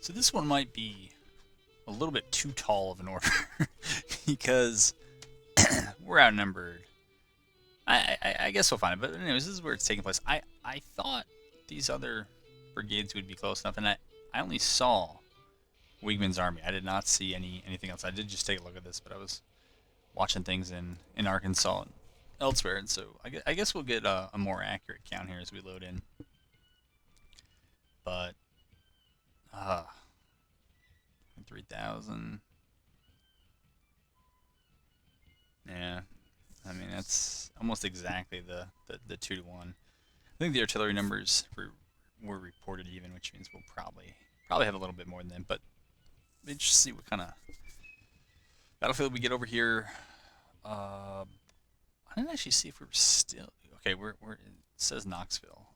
So this one might be a little bit too tall of an order because we're outnumbered. I guess we'll find it. But anyways, this is where it's taking place. I thought these other brigades would be close enough, and I only saw Wigman's army. I did not see anything else. I did just take a look at this, but I was watching things in Arkansas and elsewhere, and so I guess we'll get a more accurate count here as we load in. But 3,000. Yeah, I mean that's almost exactly the 2 to 1. I think the artillery numbers were reported even, which means we'll probably have a little bit more than them. But let's just see what kind of battlefield we get over here. I didn't actually see if we were still okay. We're it says Knoxville.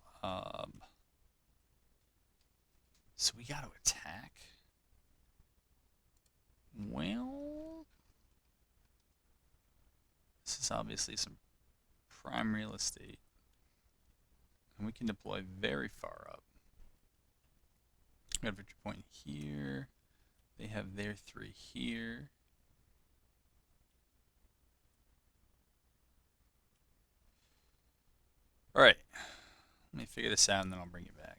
So we got to attack. Well, this is obviously some prime real estate, and we can deploy very far up. We got a victory point here. They have their 3 here. All right, let me figure this out, and then I'll bring you back.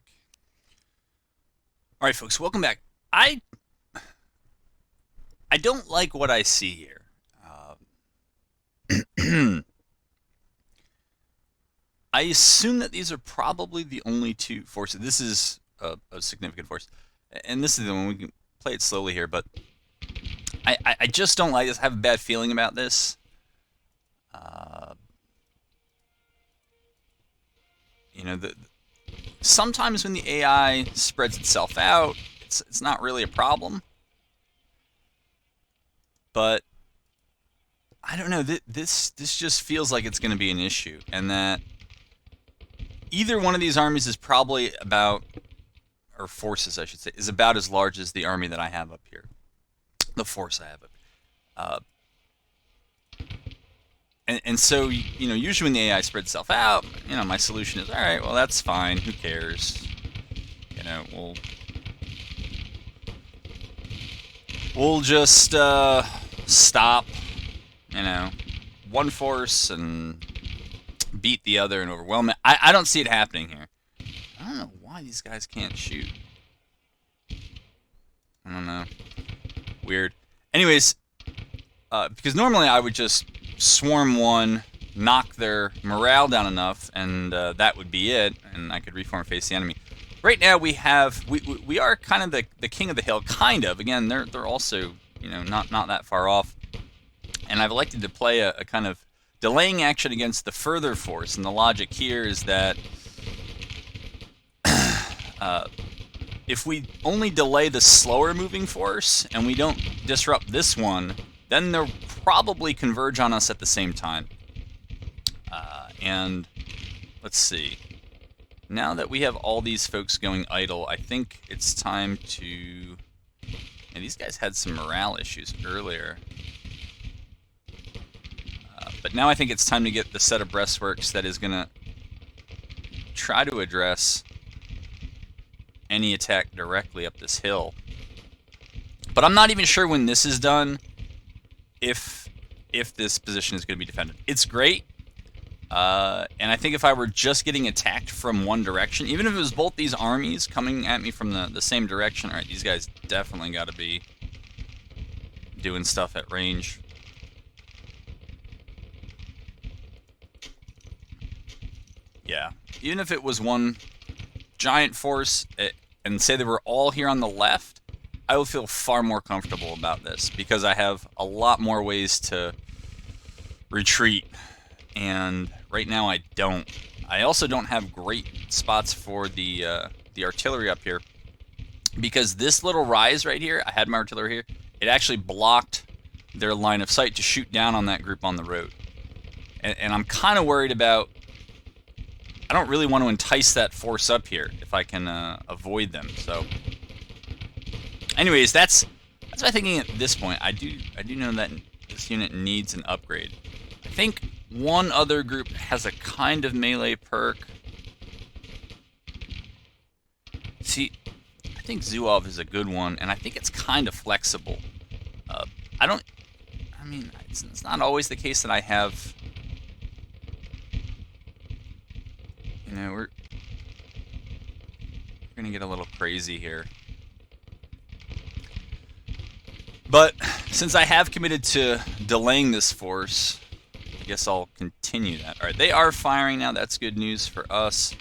All right, folks, welcome back. I don't like what I see here. I assume that these are probably the only 2 forces. This is a significant force, and this is the one we can play it slowly here. But I just don't like this. I have a bad feeling about this. You know, sometimes when the AI spreads itself out, it's not really a problem. But I don't know. This just feels like it's going to be an issue, and that either one of these armies is probably about, or forces I should say, is about as large as the army that I have up here. The force I have up. And so, you know, usually when the AI spreads itself out, you know, my solution is, all right, well, that's fine. Who cares? You know, we'll just stop, you know, one force and beat the other and overwhelm it. I don't see it happening here. I don't know why these guys can't shoot. I don't know. Weird. Anyways, because normally I would just swarm one, knock their morale down enough, and that would be it, and I could reform and face the enemy. Right now we are kind of the king of the hill, kind of. Again, they're also, you know, not that far off, and I've elected to play a kind of delaying action against the further force, and the logic here is that if we only delay the slower moving force and we don't disrupt this one, then they'll probably converge on us at the same time. And let's see. Now that we have all these folks going idle, I think it's time to... And these guys had some morale issues earlier. But now I think it's time to get the set of breastworks that is going to try to address any attack directly up this hill. But I'm not even sure when this is done if this position is going to be defended. It's great. And I think if I were just getting attacked from one direction, even if it was both these armies coming at me from the same direction, all right, these guys definitely got to be doing stuff at range. Yeah, even if it was one giant force and say they were all here on the left, I would feel far more comfortable about this because I have a lot more ways to retreat, and right now I don't. I also don't have great spots for the artillery up here because this little rise right here, I had my artillery here, it actually blocked their line of sight to shoot down on that group on the road. And I'm kind of worried about, I don't really want to entice that force up here if I can avoid them. So anyways, that's my thinking at this point. I do know that this unit needs an upgrade. I think one other group has a kind of melee perk. See, I I think Zuov is a good one, and I think it's kind of flexible. I don't... I mean, it's not always the case that I have... You know, we're going to get a little crazy here. But since I have committed to delaying this force, I guess I'll continue that. All right, they are firing now. That's good news for us.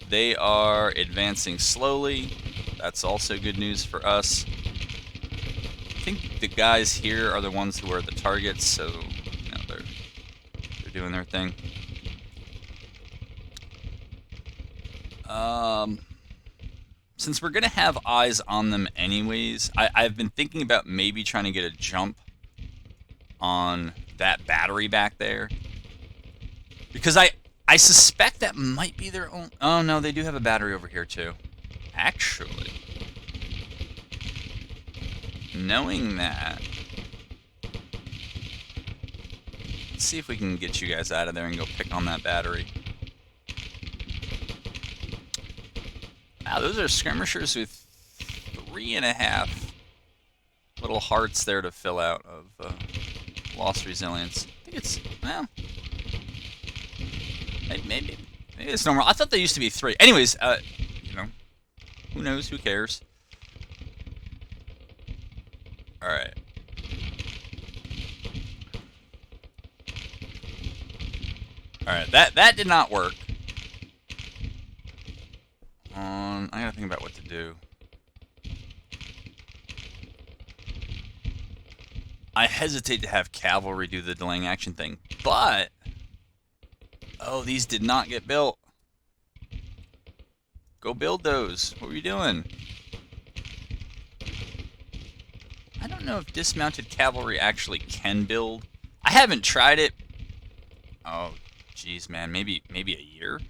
They are advancing slowly. That's also good news for us. I think the guys here are the ones who are the targets, so you know, they're doing their thing. Since we're gonna have eyes on them anyways, I've been thinking about maybe trying to get a jump on that battery back there, because I suspect that might be their own. Oh no, they do have a battery over here too. Actually, knowing that, let's see if we can get you guys out of there and go pick on that battery. Wow, those are skirmishers with 3.5 little hearts there to fill out of lost resilience. I think it's, well, maybe it's normal. I thought they used to be 3. Anyways, you know, who knows? Who cares? All right. All right. That did not work. I gotta think about what to do. I hesitate to have cavalry do the delaying action thing, but... Oh, these did not get built. Go build those. What were you doing? I don't know if dismounted cavalry actually can build. I haven't tried it. Oh, jeez, man. Maybe a year?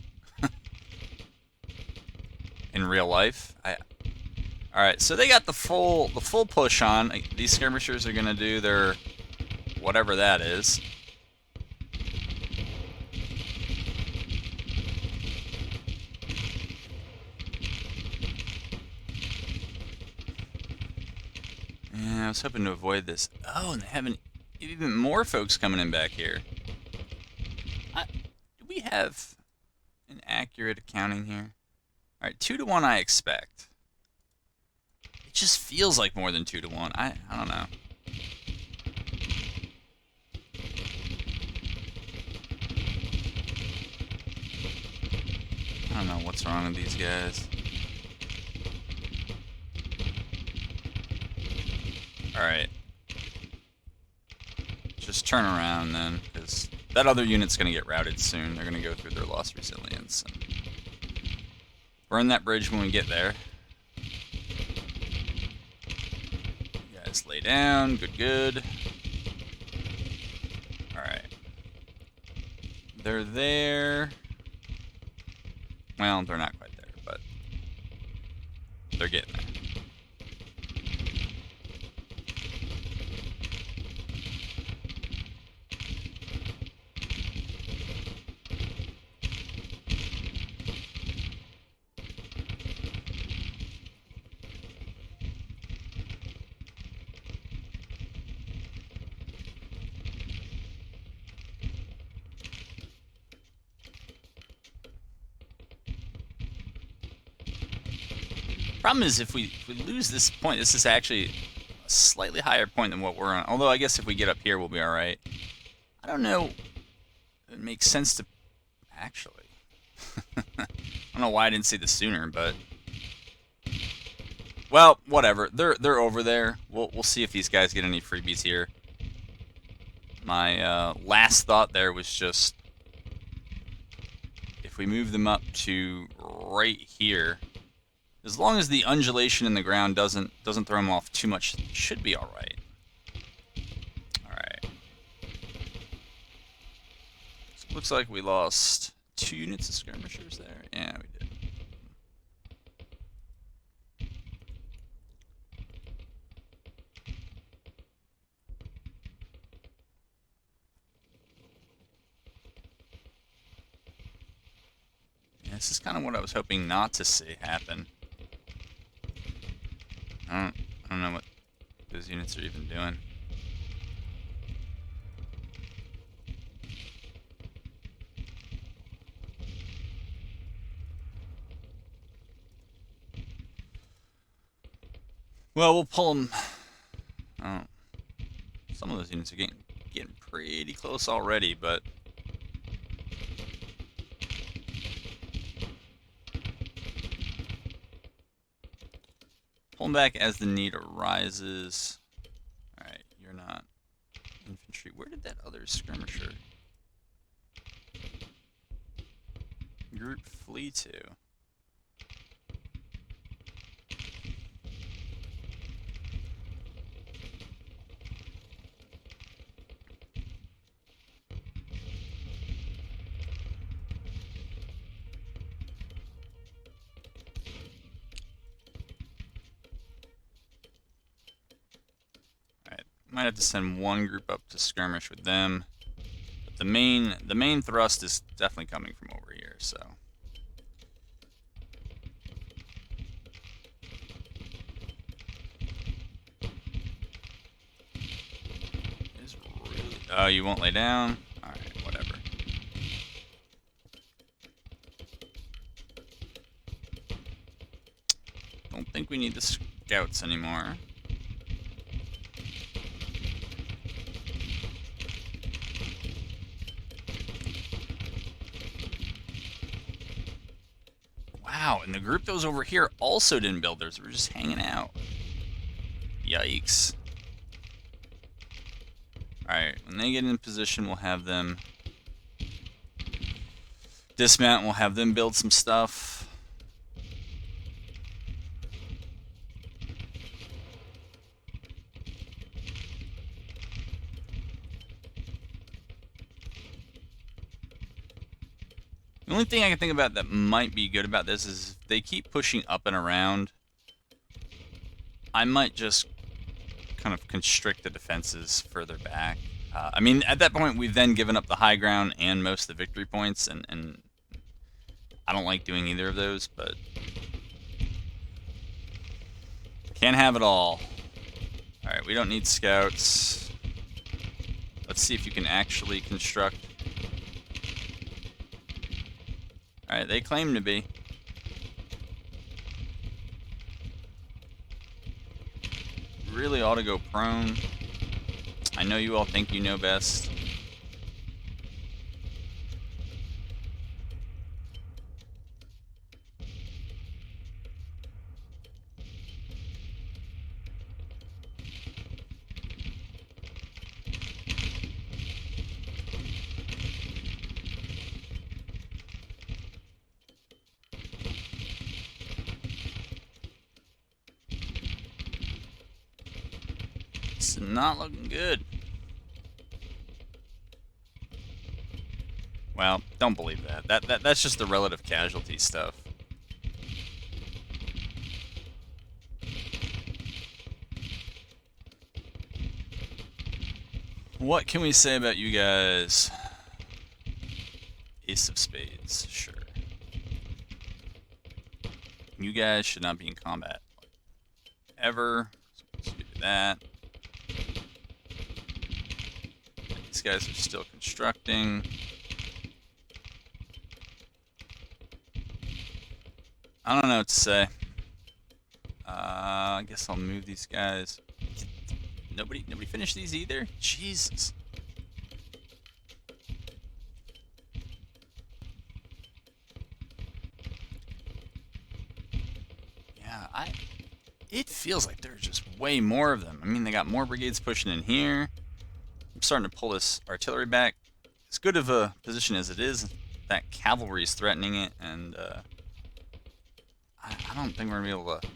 In real life. Alright, so they got the full push on. These skirmishers are gonna do their whatever that is. Yeah, I was hoping to avoid this. Oh, and they have even more folks coming in back here. Do we have an accurate accounting here? Alright, 2 to 1 I expect. It just feels like more than 2 to 1. I don't know. I don't know what's wrong with these guys. Alright. Just turn around then, because that other unit's going to get routed soon. They're going to go through their lost resilience. And burn that bridge when we get there. You guys lay down. Good. Alright. They're there. Well, they're not quite there, but they're getting there. Problem is, if we lose this point, this is actually a slightly higher point than what we're on. Although, I guess if we get up here, we'll be alright. I don't know. It makes sense to... Actually. I don't know why I didn't see this sooner, but... Well, whatever. They're over there. We'll see if these guys get any freebies here. My last thought there was just... If we move them up to right here... As long as the undulation in the ground doesn't throw them off too much, it should be all right. All right. So it looks like we lost 2 units of skirmishers there. Yeah, we did. Yeah, this is kind of what I was hoping not to see happen. I don't know what those units are even doing. Well, we'll pull them. Oh, some of those units are getting pretty close already, but pull them back as the need arises. All right, you're not infantry. Where did that other skirmisher group flee to? Might have to send one group up to skirmish with them. But the main thrust is definitely coming from over here, so. It's really, oh, you won't lay down? Alright, whatever. Don't think we need the scouts anymore. Wow, and the group that was over here also didn't build theirs. They were just hanging out. Yikes. Alright, when they get in position, we'll have them dismount, and we'll have them build some stuff. The only thing I can think about that might be good about this is if they keep pushing up and around, I might just kind of constrict the defenses further back. I mean, at that point, we've then given up the high ground and most of the victory points, and I don't like doing either of those, but can't have it all. Alright, we don't need scouts. Let's see if you can actually construct. Alright, they claim to be. Really ought to go prone. I know you all think you know best. It's not looking good. Well, don't believe that. That's just the relative casualty stuff. What can we say about you guys? Ace of Spades, sure. You guys should not be in combat ever. So let's do that. These guys are still constructing. I don't know what to say. I guess I'll move these guys. Nobody finished these either? Jesus. Yeah, it feels like there's just way more of them. I mean, they got more brigades pushing in here. I'm starting to pull this artillery back. As good of a position as it is, that cavalry is threatening it, and I don't think we're going to be able to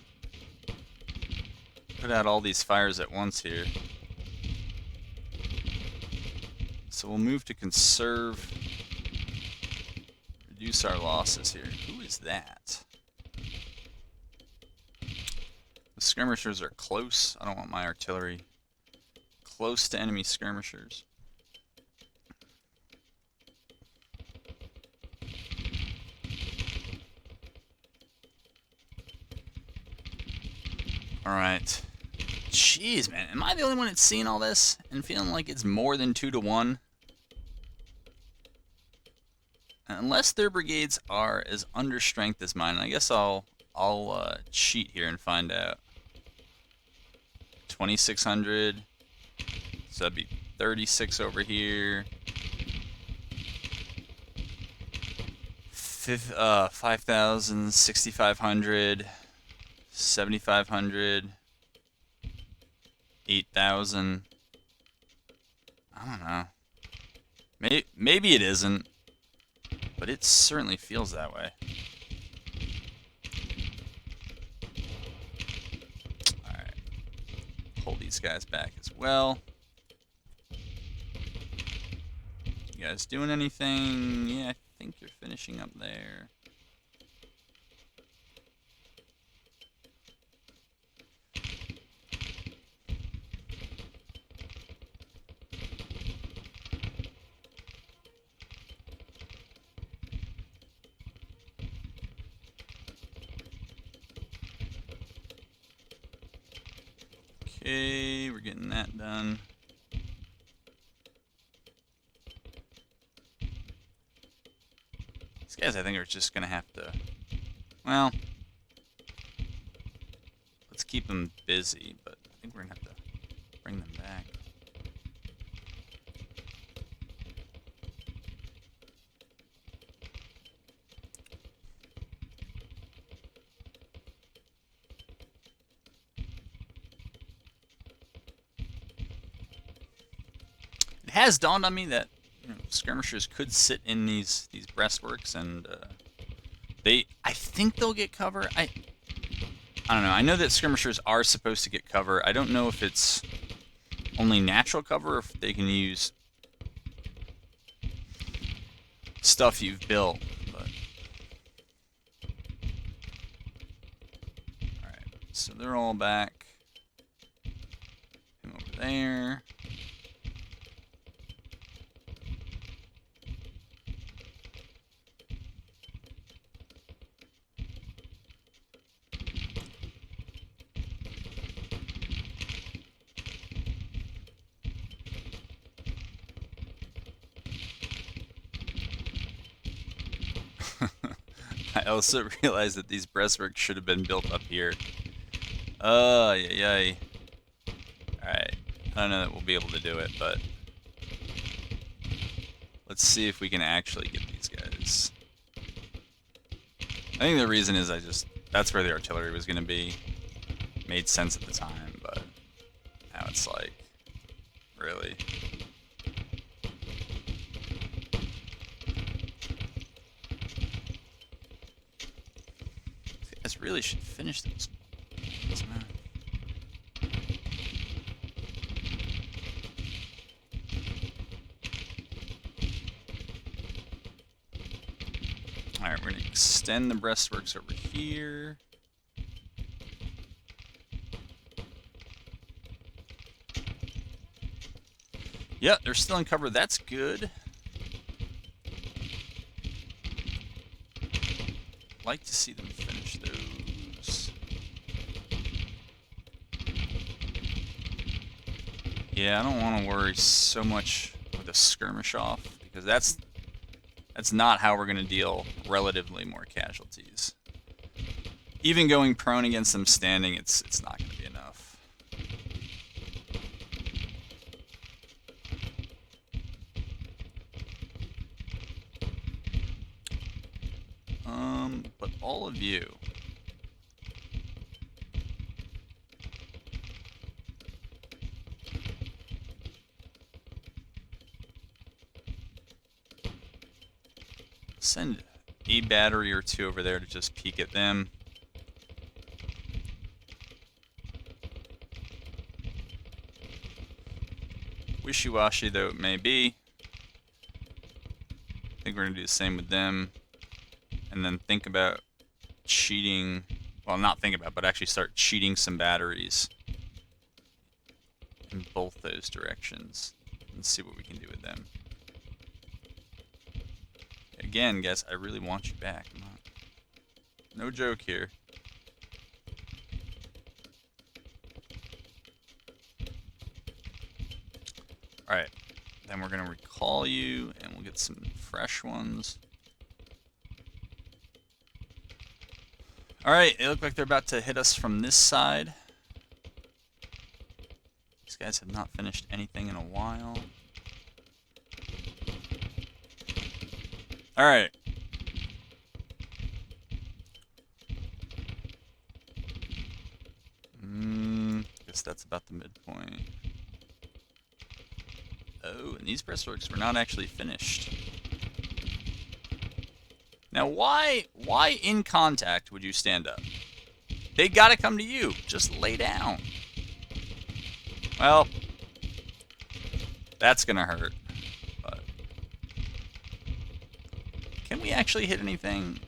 put out all these fires at once here. So we'll move to conserve, reduce our losses here. Who is that? The skirmishers are close. I don't want my artillery close to enemy skirmishers. Alright. Jeez, man. Am I the only one that's seeing all this and feeling like it's more than 2 to 1? Unless their brigades are as under strength as mine. I guess I'll cheat here and find out. 2,600. So that'd be 36 over here. 5,000, 6,500, 7,500, 8,000. I don't know. Maybe it isn't, but it certainly feels that way. Alright. Pull these guys back as well. You guys doing anything? Yeah, I think you're finishing up there. Okay, we're getting that done. These guys, I think, are just going to have to, well, let's keep them busy, but I think we're going to have to bring them back. It has dawned on me that skirmishers could sit in these breastworks, and I think they'll get cover. I don't know. I know that skirmishers are supposed to get cover. I don't know if it's only natural cover or if they can use stuff you've built. But alright, so they're all back. Him over there. I also realized that these breastworks should have been built up here. Yay. Alright, I don't know that we'll be able to do it, but let's see if we can actually get these guys. I think the reason is that's where the artillery was going to be. Made sense at the time, but now it's like, really? Really should finish this. Alright, we're going to extend the breastworks over here. Yep, they're still in cover. That's good. Like to see them finish those. Yeah, I don't want to worry so much with a skirmish off, because that's not how we're going to deal relatively more casualties. Even going prone against them standing, it's not going to be enough. But all of you, send a battery or two over there to just peek at them. Wishy-washy though it may be, I think we're going to do the same with them. And then think about cheating, well, not think about, but actually start cheating some batteries in both those directions and see what we can do with them. Again, guys, I really want you back. No joke here. Alright. Then we're going to recall you, and we'll get some fresh ones. Alright, they look like they're about to hit us from this side. These guys have not finished anything in a while. Alright. Guess that's about the midpoint. Oh, and these breastworks were not actually finished. Now, why in contact would you stand up? They gotta come to you. Just lay down. Well, that's gonna hurt. But can we actually hit anything?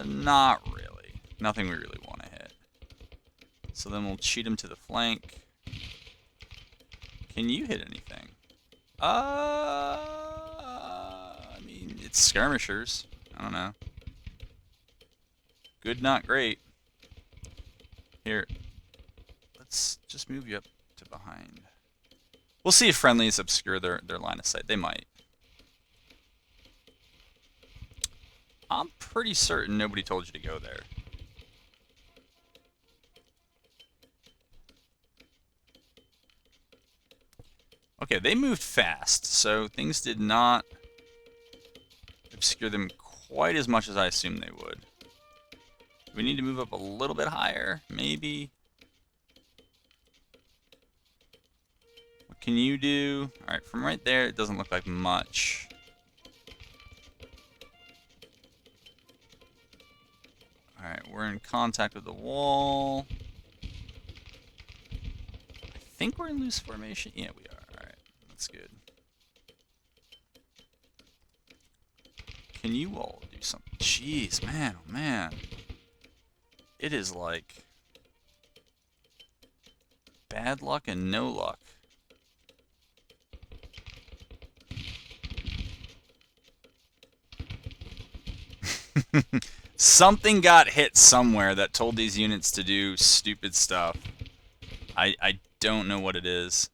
Not really. Nothing we really want to hit. So then we'll cheat him to the flank. Can you hit anything? I mean, it's skirmishers. I don't know. Good, not great. Here. Let's just move you up to behind. We'll see if friendlies obscure their line of sight. They might. I'm pretty certain nobody told you to go there. Okay, they moved fast, so things did not obscure them quite as much as I assumed they would. We need to move up a little bit higher, maybe. What can you do? Alright, from right there, it doesn't look like much. Alright, we're in contact with the wall. I think we're in loose formation. Yeah, we are. Alright, that's good. Can you all do something? Jeez, man, oh man. It is like bad luck and no luck. Something got hit somewhere that told these units to do stupid stuff. I don't know what it is.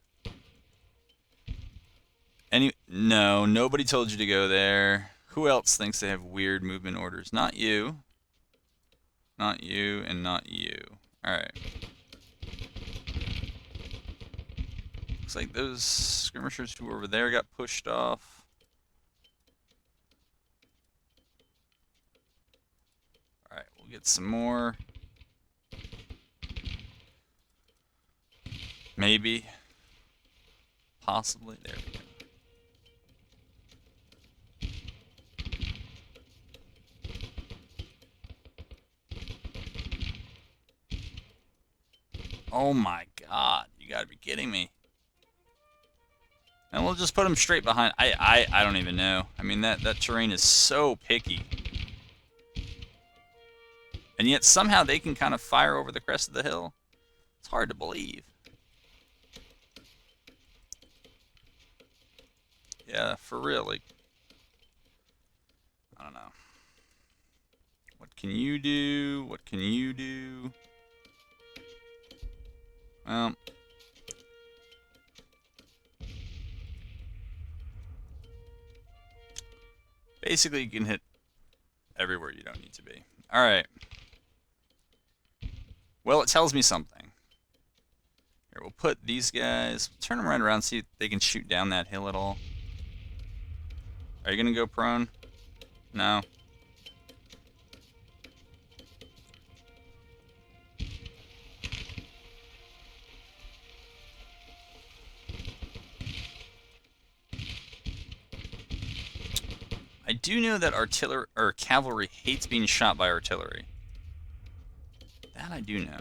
No, nobody told you to go there. Who else thinks they have weird movement orders? Not you. Not you, and not you. Alright. Looks like those skirmishers who were over there got pushed off. Alright, we'll get some more. Maybe. Possibly. There we go. Oh my god, you gotta be kidding me. And we'll just put them straight behind. I don't even know. I mean, that terrain is so picky. And yet somehow they can kind of fire over the crest of the hill. It's hard to believe. Yeah, for real, like, I don't know. What can you do? What can you do? Basically, you can hit everywhere you don't need to be. Alright. Well, it tells me something. Here, we'll put these guys, turn them right around, see if they can shoot down that hill at all. Are you going to go prone? No. I do know that artillery or cavalry hates being shot by artillery. That I do know.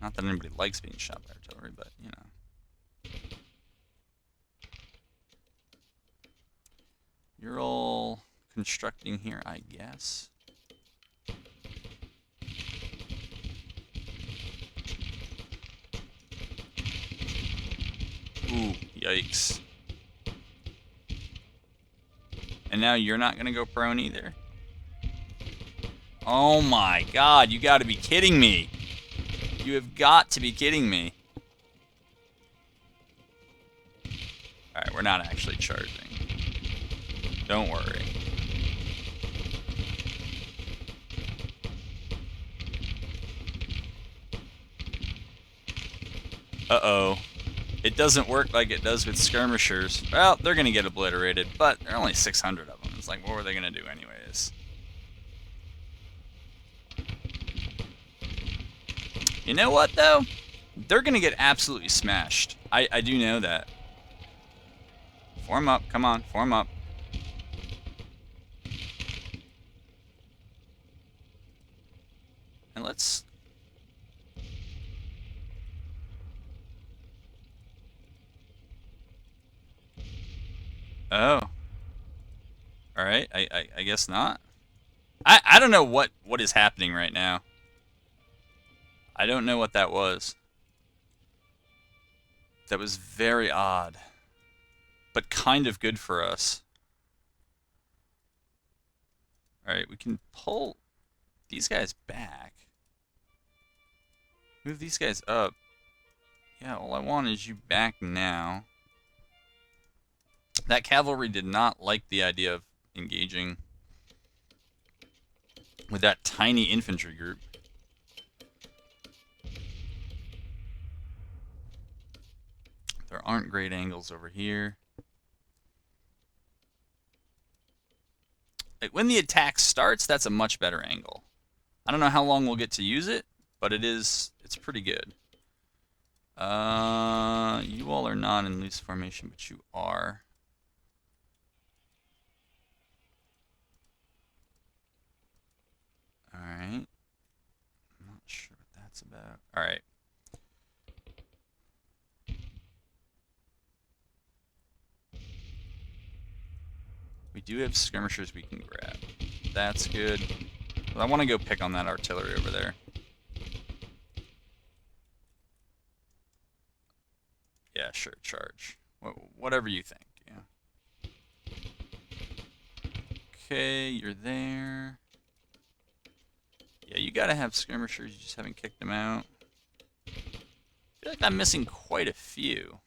Not that anybody likes being shot by artillery, but you know. You're all constructing here, I guess. Ooh, yikes. And now you're not going to go prone either? Oh my god, you got to be kidding me. You have got to be kidding me. Alright, we're not actually charging. Don't worry. Uh-oh. It doesn't work like it does with skirmishers. Well, they're going to get obliterated, but there are only 600 of them. It's like, what were they going to do anyways? You know what, though? They're going to get absolutely smashed. I do know that. Form up. Come on. Form up. And let's... Oh. Alright, I guess not. I don't know what is happening right now. I don't know what that was. That was very odd. But kind of good for us. Alright, we can pull these guys back. Move these guys up. Yeah, all I want is you back now. That cavalry did not like the idea of engaging with that tiny infantry group. There aren't great angles over here. When the attack starts, that's a much better angle. I don't know how long we'll get to use it, but it's pretty good. You all are not in loose formation, but you are. Alright. I'm not sure what that's about. Alright. We do have skirmishers we can grab. That's good. But I want to go pick on that artillery over there. Yeah, sure, charge. Whatever you think, yeah. Okay, you're there. Yeah, you gotta have skirmishers, you just haven't kicked them out. I feel like I'm missing quite a few.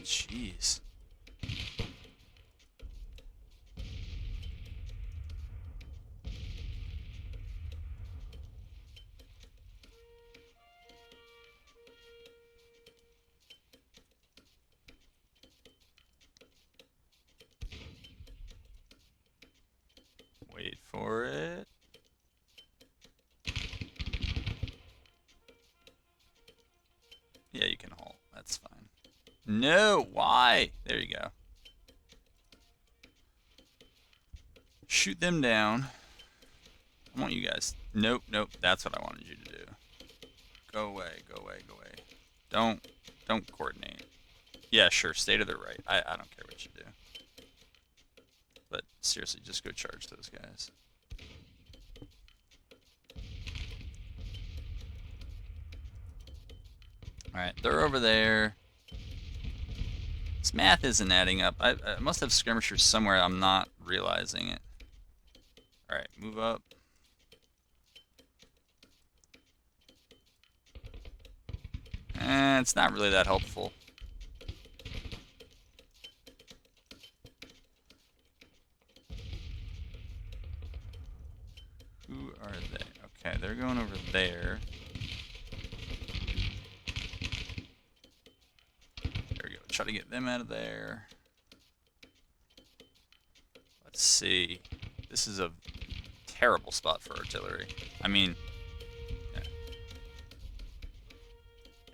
Jeez. Wait for it. Yeah, you can halt. That's fine. No, why? There you go. Shoot them down. I want you guys... Nope, nope. That's what I wanted you to do. Go away, go away, go away. Don't coordinate. Yeah, sure. Stay to the right. I don't care what you do. But seriously, just go charge those guys. Alright, they're over there. This math isn't adding up. I must have skirmishers somewhere. I'm not realizing it. Alright, move up. It's not really that helpful. Who are they? Okay, they're going over there. There we go. Try to get them out of there. Let's see. This is a terrible spot for artillery. I mean, yeah.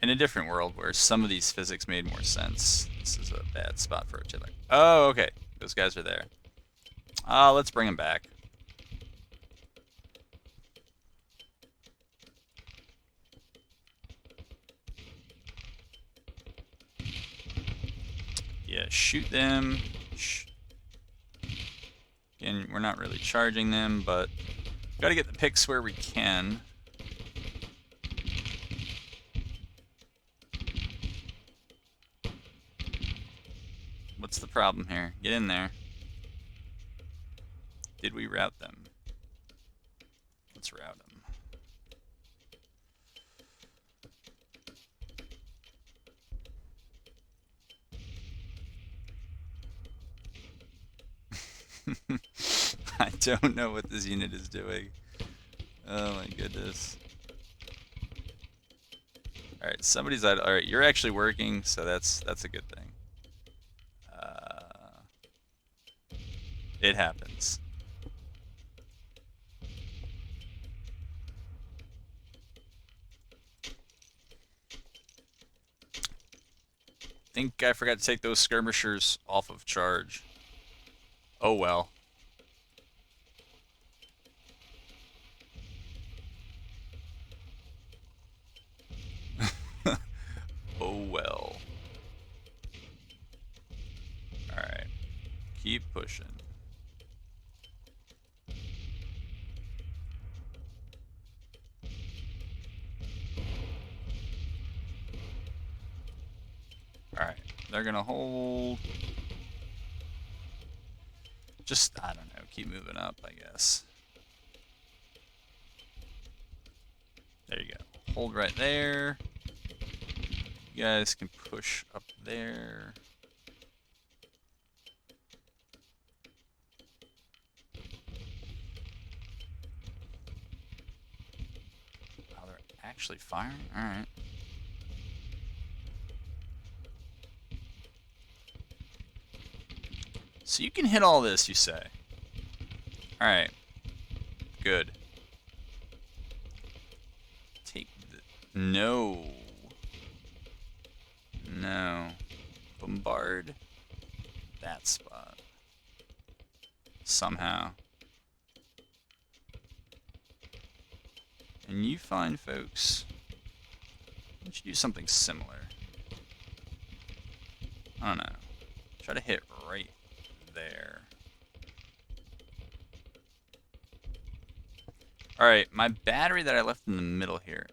In a different world where some of these physics made more sense, this is a bad spot for artillery. Oh, okay. Those guys are there. Let's bring them back. Yeah, shoot them. Again, we're not really charging them, but we've got to get the picks where we can. What's the problem here? Get in there. Did we route them? Let's route them. I don't know what this unit is doing. Oh my goodness. Alright, somebody's out. Alright, you're actually working, so that's a good thing. It happens. Think I forgot to take those skirmishers off of charge. Oh well. Oh well. Alright. Keep pushing. Alright. They're gonna hold. Just, I don't know, keep moving up, I guess. There you go. Hold right there. You guys can push up there. Oh, they're actually firing? Alright. So you can hit all this, you say? Alright. Good. Take the... No. No. Bombard that spot. Somehow. And you find folks... Why don't you do something similar? I don't know. Try to hit right there. Alright, my battery that I left in the middle here.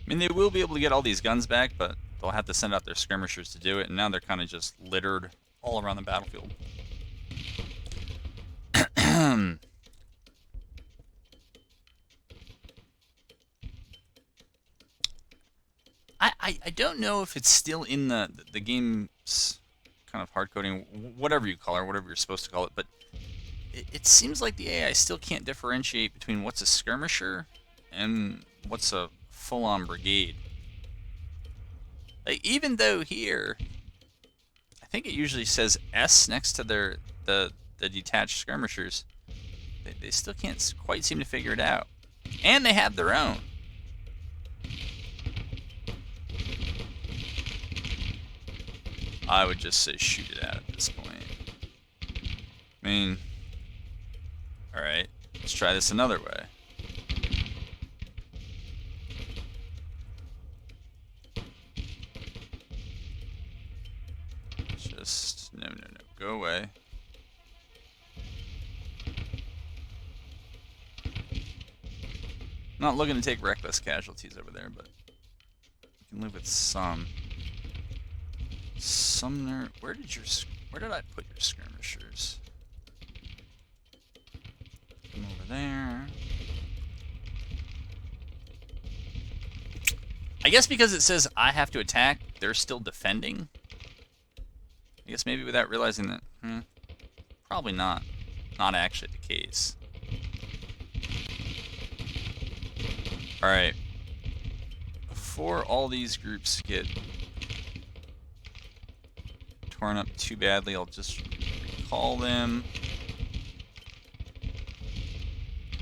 I mean, they will be able to get all these guns back, but they'll have to send out their skirmishers to do it, and now they're kind of just littered all around the battlefield. I don't know if it's still in the game's kind of hard coding, whatever you call it, or whatever you're supposed to call it, but it seems like the AI still can't differentiate between what's a skirmisher and what's a full-on brigade. Like, even though here, I think it usually says S next to the detached skirmishers, they still can't quite seem to figure it out. And they have their own. I would just say shoot it out at this point. I mean, alright, let's try this another way. Just, no, go away. Not looking to take reckless casualties over there, but we can live with some. Sumner, where did I put your skirmishers? Come over there. I guess because it says I have to attack, they're still defending. I guess maybe without realizing that, probably not actually the case. Alright. Before all these groups get torn up too badly, I'll just recall them.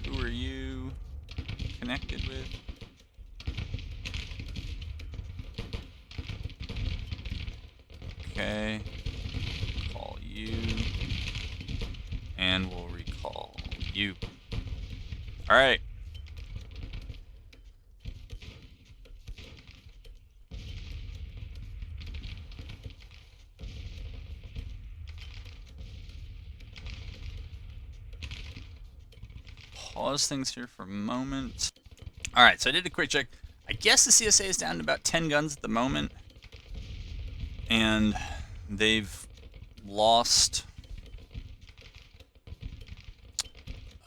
Who are you connected with? Okay. Call you. And we'll recall you. Alright. pause things here for a moment. All right, so I did a quick check. I guess the CSA is down to about 10 guns at the moment, and they've lost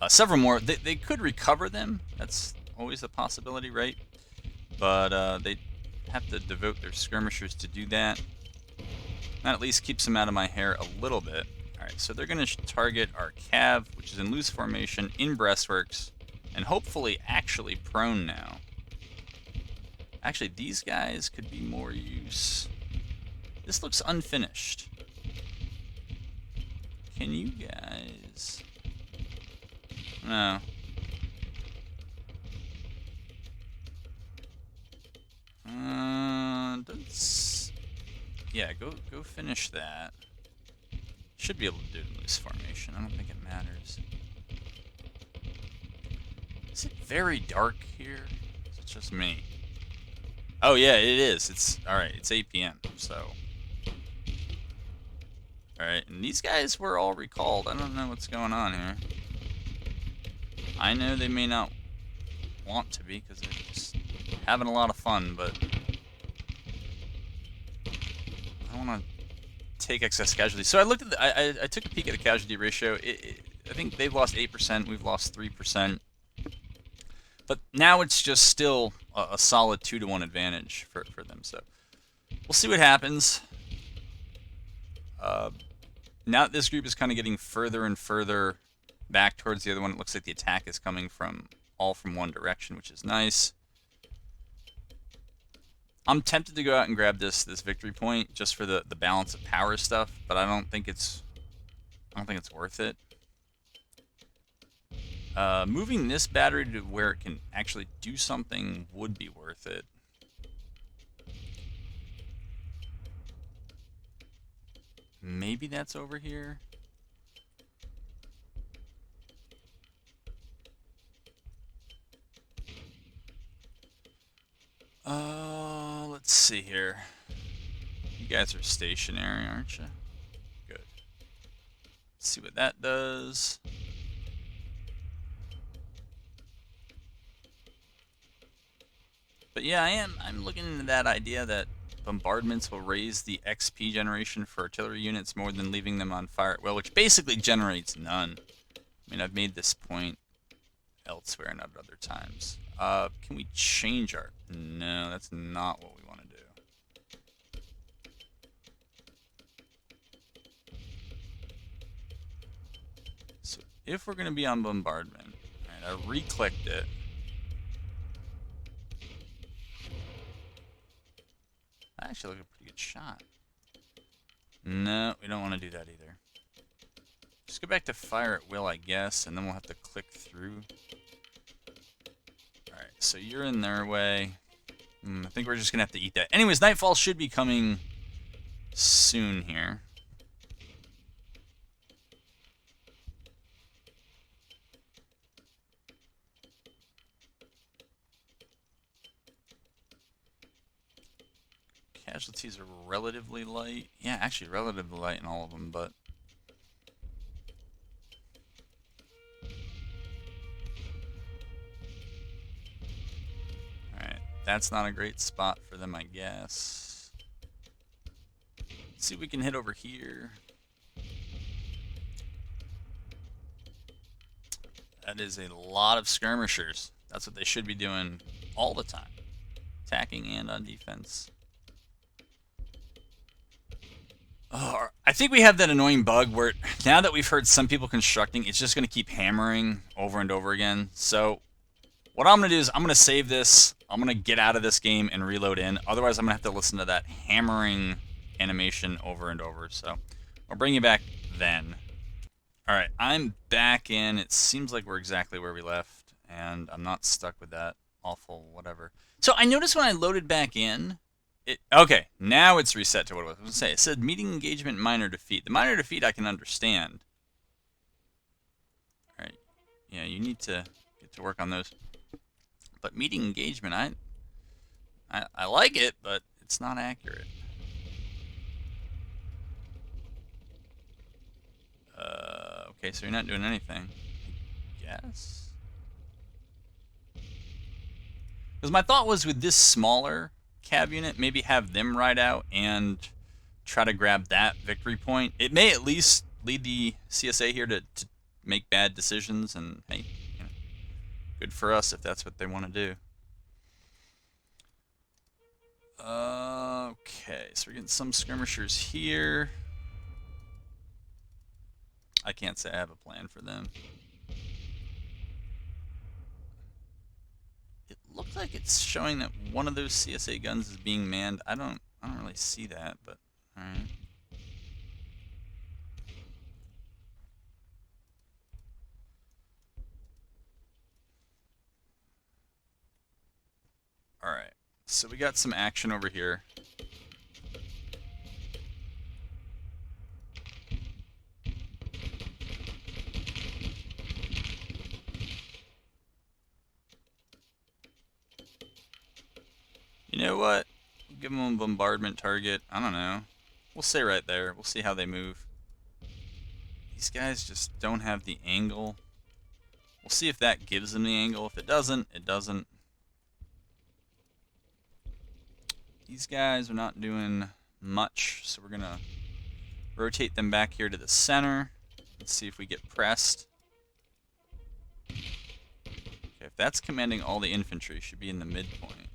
several more. They could recover them. That's always a possibility, right? But they have to devote their skirmishers to do that. That at least keeps them out of my hair a little bit. Alright, so they're going to target our cav, which is in loose formation, in breastworks, and hopefully actually prone now. Actually, these guys could be more use. This looks unfinished. Can you guys... No. Yeah, go finish that. Should be able to do it in loose formation. I don't think it matters. Is it very dark here? Is it just me? Oh yeah, it is. It's alright, it's 8 p.m. so. Alright, and these guys were all recalled. I don't know what's going on here. I know they may not want to be because they're just having a lot of fun, but I don't want to take excess casualties. So I looked at I took a peek at the casualty ratio. I think they've lost 8%, we've lost 3%. But now it's just still a solid 2-to-1 advantage for them. So we'll see what happens. Now that this group is kind of getting further and further back towards the other one, it looks like the attack is coming all from one direction, which is nice. I'm tempted to go out and grab this victory point just for the balance of power stuff, but I don't think it's worth it. Moving this battery to where it can actually do something would be worth it. Maybe that's over here. Let's see here. You guys are stationary, aren't you? Good. Let's see what that does. But yeah, I'm looking into that idea that bombardments will raise the XP generation for artillery units more than leaving them on fire at will, which basically generates none. I mean, I've made this point elsewhere and at other times. Can we change our... No, that's not what we want to do. So if we're going to be on bombardment, alright, I re-clicked it. That actually looked a pretty good shot. No, we don't want to do that either. Just go back to fire at will, I guess, and then we'll have to click through. Alright, so you're in their way. I think we're just going to have to eat that. Anyways, Nightfall should be coming soon here. Casualties are relatively light. Yeah, actually relatively light in all of them, but... Alright, that's not a great spot for them, I guess. Let's see if we can hit over here. That is a lot of skirmishers. That's what they should be doing all the time. Attacking and on defense. Oh, I think we have that annoying bug where now that we've heard some people constructing, it's just going to keep hammering over and over again. So what I'm going to do is I'm going to save this. I'm going to get out of this game and reload in. Otherwise, I'm going to have to listen to that hammering animation over and over. So I'll bring you back then. All right, I'm back in. It seems like we're exactly where we left, and I'm not stuck with that awful whatever. So I noticed when I loaded back in, okay, now it's reset to what I was going to say. It said meeting engagement minor defeat. The minor defeat I can understand. All right, yeah, you need to get to work on those. But meeting engagement, I like it, but it's not accurate. Okay, so you're not doing anything, I guess. Because my thought was with this smaller cab unit, maybe have them ride out and try to grab that victory point. It may at least lead the CSA here to make bad decisions, and hey, you know, good for us if that's what they want to do. Okay, so we're getting some skirmishers here. I can't say I have a plan for them. It looks like it's showing that one of those CSA guns is being manned. I don't really see that, but all right. All right. So we got some action over here. You know what? Give them a bombardment target. I don't know. We'll stay right there. We'll see how they move. These guys just don't have the angle. We'll see if that gives them the angle. If it doesn't, it doesn't. These guys are not doing much, so we're going to rotate them back here to the center. Let's see if we get pressed. Okay, if that's commanding all the infantry, should be in the midpoint.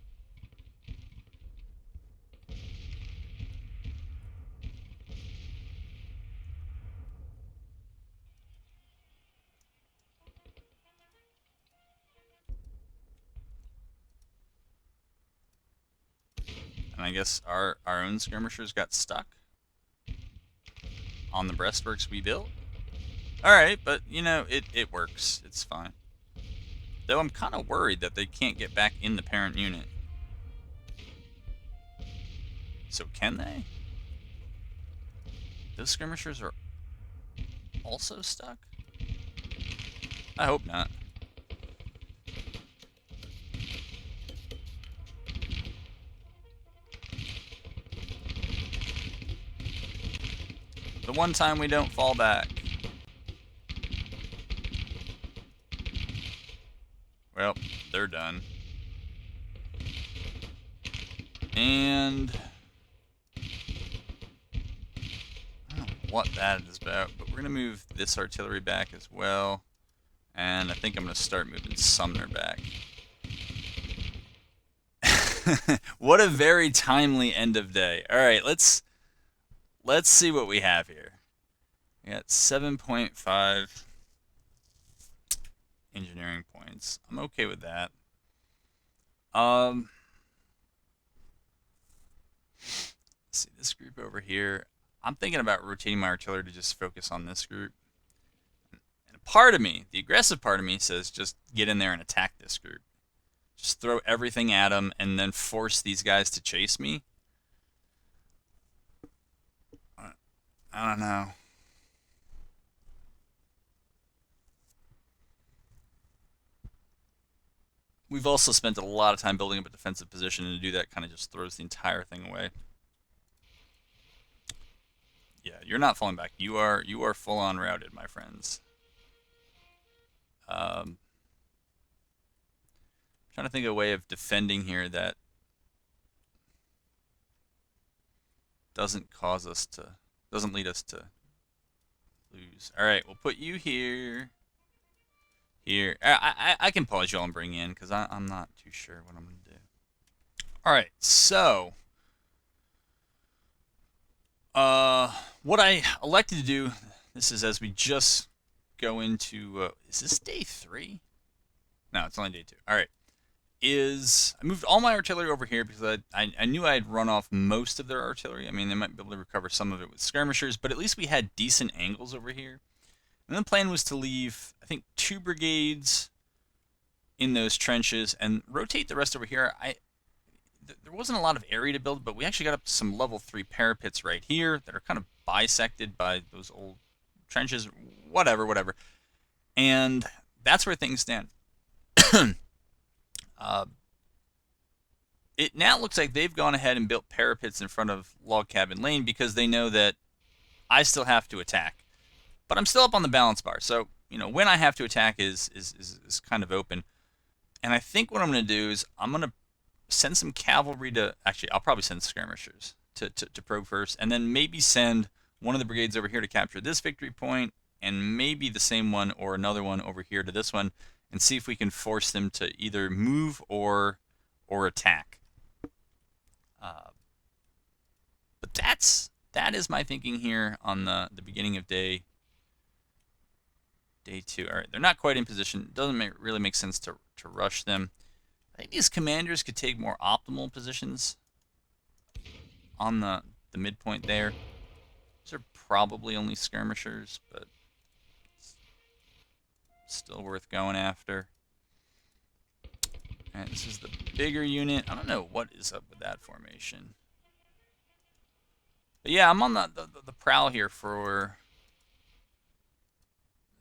And I guess our own skirmishers got stuck on the breastworks we built. Alright, but, you know, it works. It's fine. Though I'm kind of worried that they can't get back in the parent unit. So can they? Those skirmishers are also stuck? I hope not. The one time we don't fall back. Well, they're done. And I don't know what that is about, but we're going to move this artillery back as well. And I think I'm going to start moving Sumner back. What a very timely end of day. All right, let's see what we have here. We got 7.5 engineering points. I'm okay with that. Let's see this group over here. I'm thinking about rotating my artillery to just focus on this group. And a part of me, the aggressive part of me, says just get in there and attack this group. Just throw everything at them and then force these guys to chase me. I don't know. We've also spent a lot of time building up a defensive position, and to do that kind of just throws the entire thing away. Yeah, you're not falling back. You are full on routed, my friends. Trying to think of a way of defending here that doesn't lead us to lose. All right, we'll put you here. Here, I can pause y'all and bring in because I'm not too sure what I'm gonna do. All right, so what I elected to do. This is as we just go into. Is this day 3? No, it's only day 2. All right. I moved all my artillery over here because I knew I'd run off most of their artillery. I mean, they might be able to recover some of it with skirmishers, but at least we had decent angles over here. And then the plan was to leave, I think, 2 brigades in those trenches and rotate the rest over here. There wasn't a lot of area to build, but we actually got up to some level 3 parapets right here that are kind of bisected by those old trenches, whatever. And that's where things stand. It now looks like they've gone ahead and built parapets in front of Log Cabin Lane because they know that I still have to attack. But I'm still up on the balance bar, so you know when I have to attack is kind of open. And I think what I'm going to do is I'm going to send some cavalry to, actually, I'll probably send skirmishers to probe first, and then maybe send one of the brigades over here to capture this victory point, and maybe the same one or another one over here to this one, and see if we can force them to either move or attack. But that is my thinking here on the beginning of day 2. All right, they're not quite in position. Doesn't really make sense to rush them. I think these commanders could take more optimal positions on the midpoint there. These are probably only skirmishers, but still worth going after. All right, this is the bigger unit. I don't know what is up with that formation. But yeah, I'm on the prowl here for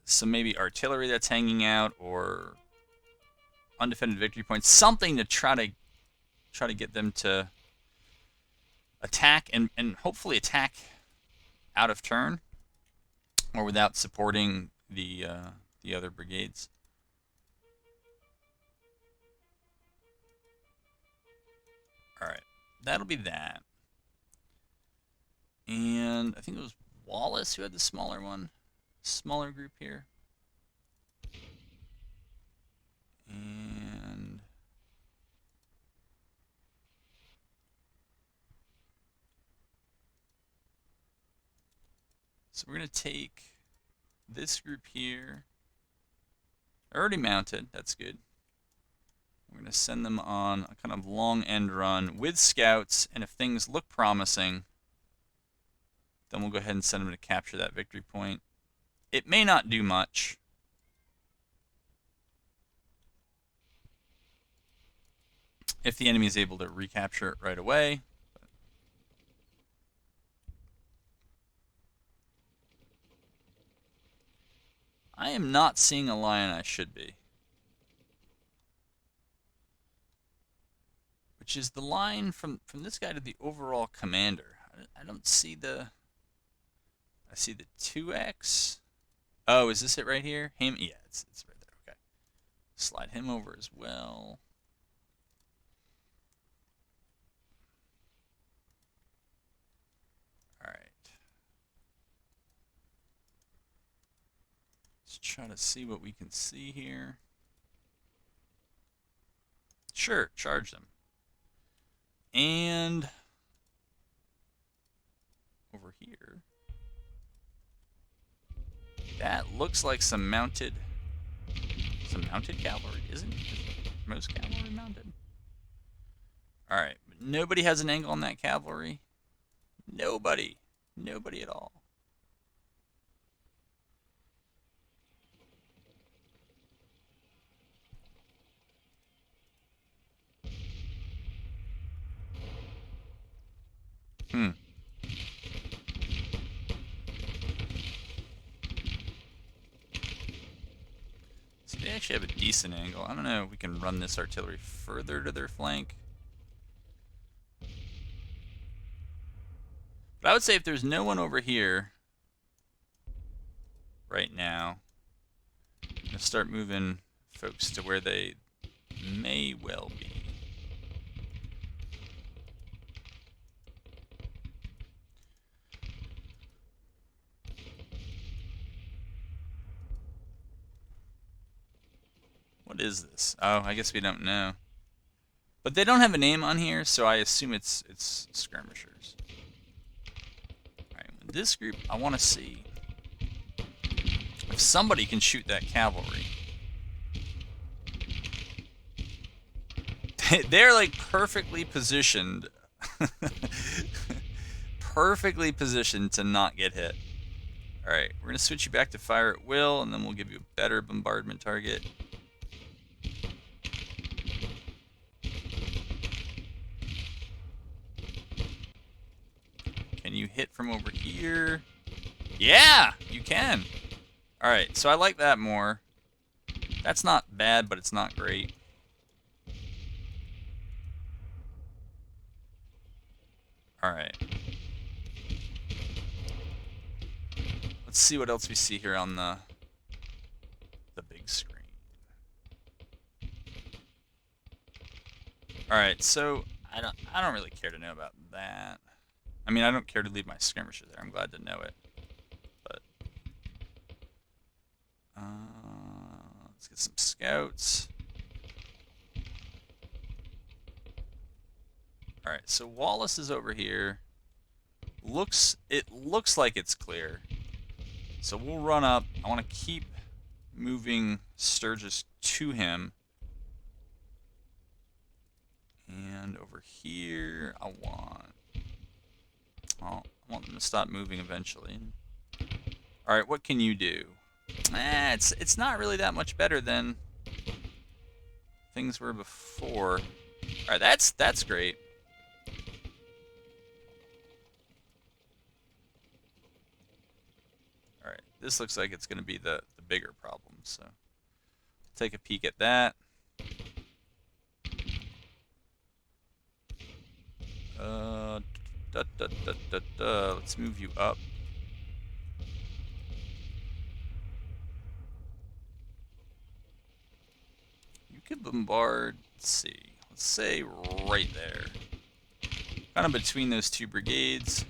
some maybe artillery that's hanging out or undefended victory points, something to try to get them to attack and hopefully attack out of turn or without supporting the other brigades. All right, that'll be that. And I think it was Wallace who had the smaller one, smaller group here. And so we're going to take this group here. They're already mounted. That's good. We're going to send them on a kind of long end run with scouts, and if things look promising, then we'll go ahead and send them to capture that victory point. It may not do much. If the enemy is able to recapture it right away. I am not seeing a line I should be. Which is the line from this guy to the overall commander. I don't see the... I see the 2x. Oh, is this it right here? Him? Yeah, it's right there. Okay. Slide him over as well. All right. Let's try to see what we can see here. Sure, charge them. And over here, that looks like some mounted cavalry, isn't it? Most cavalry mounted. All right, but nobody has an angle on that cavalry. Nobody at all. So they actually have a decent angle. I don't know if we can run this artillery further to their flank. But I would say if there's no one over here right now, I'm going to start moving folks to where they may well be. What is this? Oh, I guess we don't know. But they don't have a name on here, so I assume it's skirmishers. Alright, this group, I want to see if somebody can shoot that cavalry. They're like perfectly positioned. Perfectly positioned to not get hit. Alright, we're going to switch you back to fire at will, and then we'll give you a better bombardment target. Can you hit from over here? Yeah, you can. All right, so I like that more. That's not bad, but it's not great. All right. Let's see what else we see here on the big screen. All right, so I don't really care to know about that. I mean, I don't care to leave my skirmisher there. I'm glad to know it. But let's get some scouts. All right, so Wallace is over here. It looks like it's clear. So we'll run up. I want to keep moving Sturgis to him. And over here, I want them to stop moving eventually. All right, what can you do? It's not really that much better than things were before. All right, that's great. All right, this looks like it's going to be the bigger problem. So take a peek at that. Let's move you up. You could bombard, let's see, let's say right there. Kind of between those two brigades.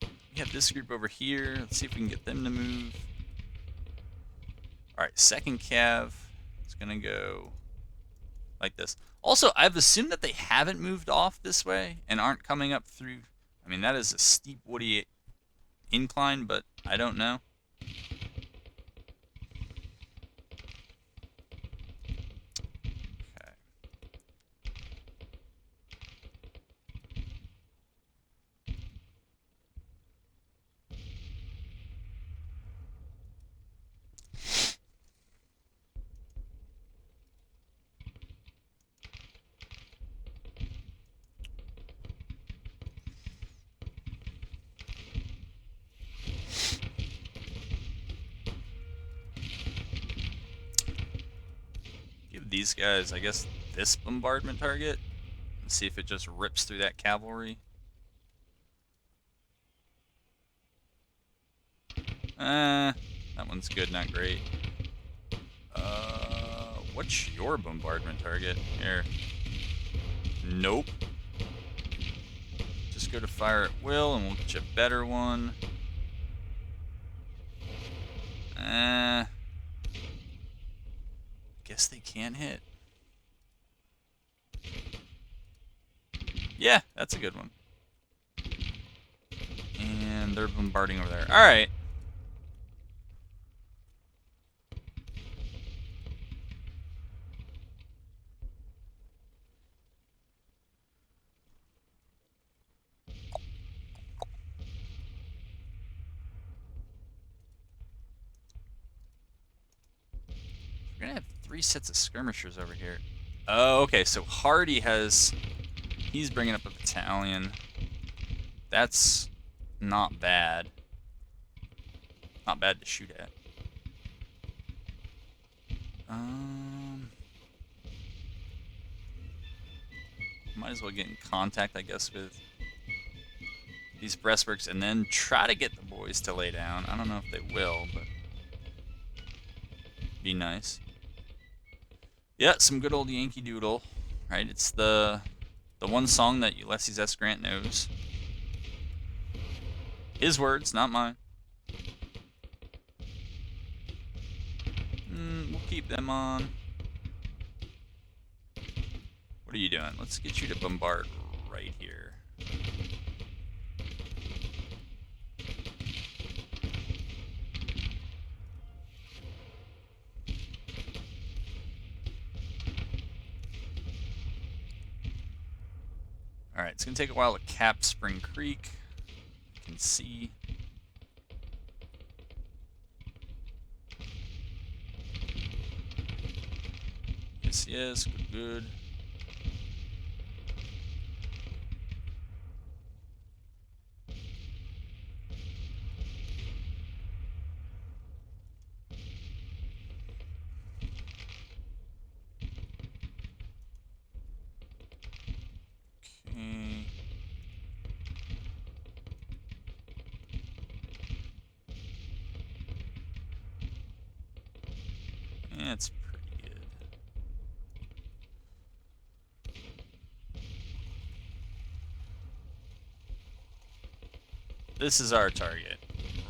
We have this group over here. Let's see if we can get them to move. Alright, second cav is going to go like this. Also, I've assumed that they haven't moved off this way and aren't coming up through. I mean, that is a steep, woody incline, but I don't know. Okay. Give these guys, I guess, this bombardment target. And see if it just rips through that cavalry. That one's good, not great. What's your bombardment target? Here. Nope. Just go to fire at will and we'll get you a better one. Guess they can't hit. Yeah, that's a good one. And they're bombarding over there. Alright. We're gonna have 3 sets of skirmishers over here. Oh, okay, so Hardy he's bringing up a battalion. That's not bad. Not bad to shoot at. Might as well get in contact, I guess, with these breastworks and then try to get the boys to lay down. I don't know if they will, but be nice. Yeah, some good old Yankee Doodle, right? It's the one song that Ulysses S. Grant knows. His words, not mine. We'll keep them on. What are you doing? Let's get you to bombard right here. Alright, it's going to take a while to cap Spring Creek. You can see. Yes, good. Okay. Yeah, it's pretty good. This is our target.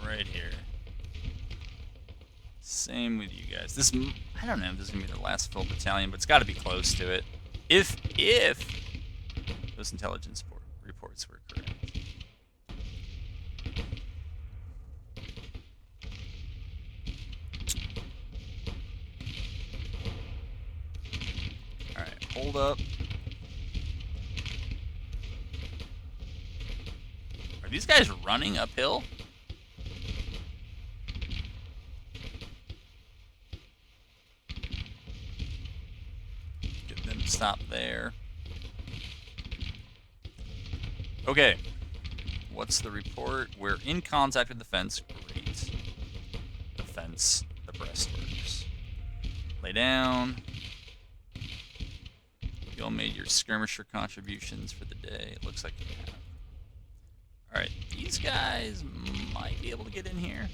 Right here. Same with you guys. This, I don't know if this is going to be the last full battalion, but it's got to be close to it. If those intelligence reports were correct. Alright, hold up. Are these guys running uphill? Get them to stop there. Okay. What's the report? We're in contact with the fence. Great. The fence, the breastworks. Lay down. You all made your skirmisher contributions for the day. It looks like you have. Alright, these guys might be able to get in here.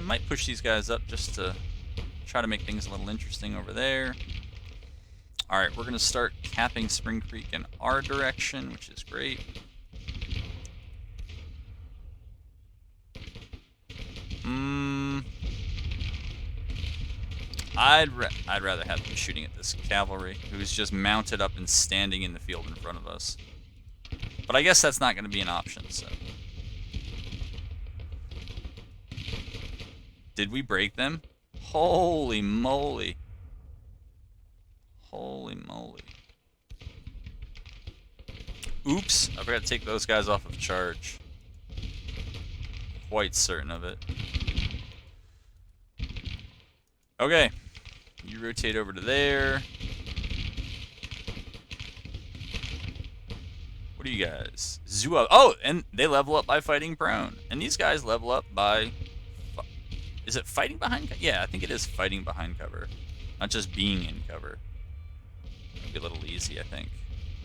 Might push these guys up just to try to make things a little interesting over there. Alright, we're going to start capping Spring Creek in our direction, which is great. I'd rather have them shooting at this cavalry, who's just mounted up and standing in the field in front of us. But I guess that's not going to be an option, so... Did we break them? Holy moly. Holy moly. Oops, I forgot to take those guys off of charge. Quite certain of it. Okay. You rotate over to there. What are you guys? Zoo up. Oh, and they level up by fighting prone. And these guys level up by... Is it fighting behind cover? Yeah, I think it is fighting behind cover. Not just being in cover. It'd be a little easy, I think.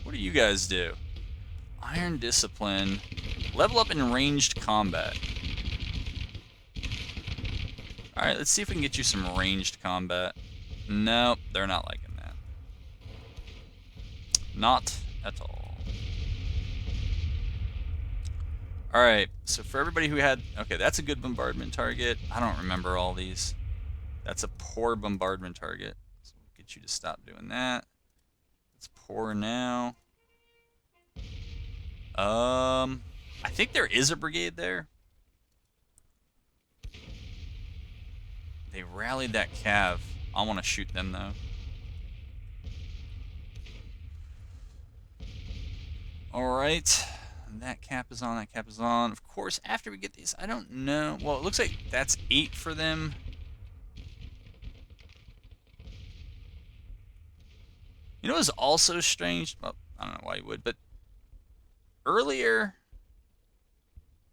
What do you guys do? Iron Discipline. Level up in ranged combat. Alright, let's see if we can get you some ranged combat. Nope, they're not liking that. Not at all. Alright, so for everybody who had... Okay, that's a good bombardment target. I don't remember all these. That's a poor bombardment target. So we'll get you to stop doing that. It's poor now. I think there is a brigade there. They rallied that cav. I want to shoot them, though. Alright. That cap is on, that cap is on. Of course, after we get these, I don't know. Well, it looks like that's 8 for them. You know what was also strange? Well, I don't know why you would, but earlier,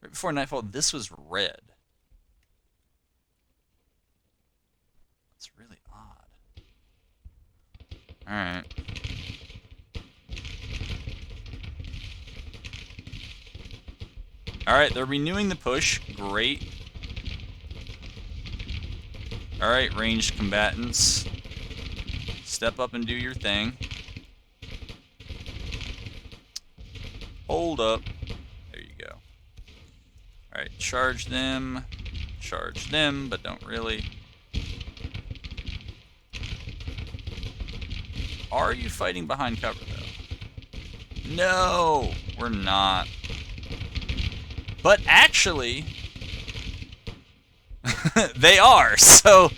right before nightfall, this was red. That's really odd. Alright. Alright, they're renewing the push. Great. Alright, ranged combatants. Step up and do your thing. Hold up. There you go. Alright, charge them. Charge them, but don't really. Are you fighting behind cover, though? No, we're not. But actually, they are. So,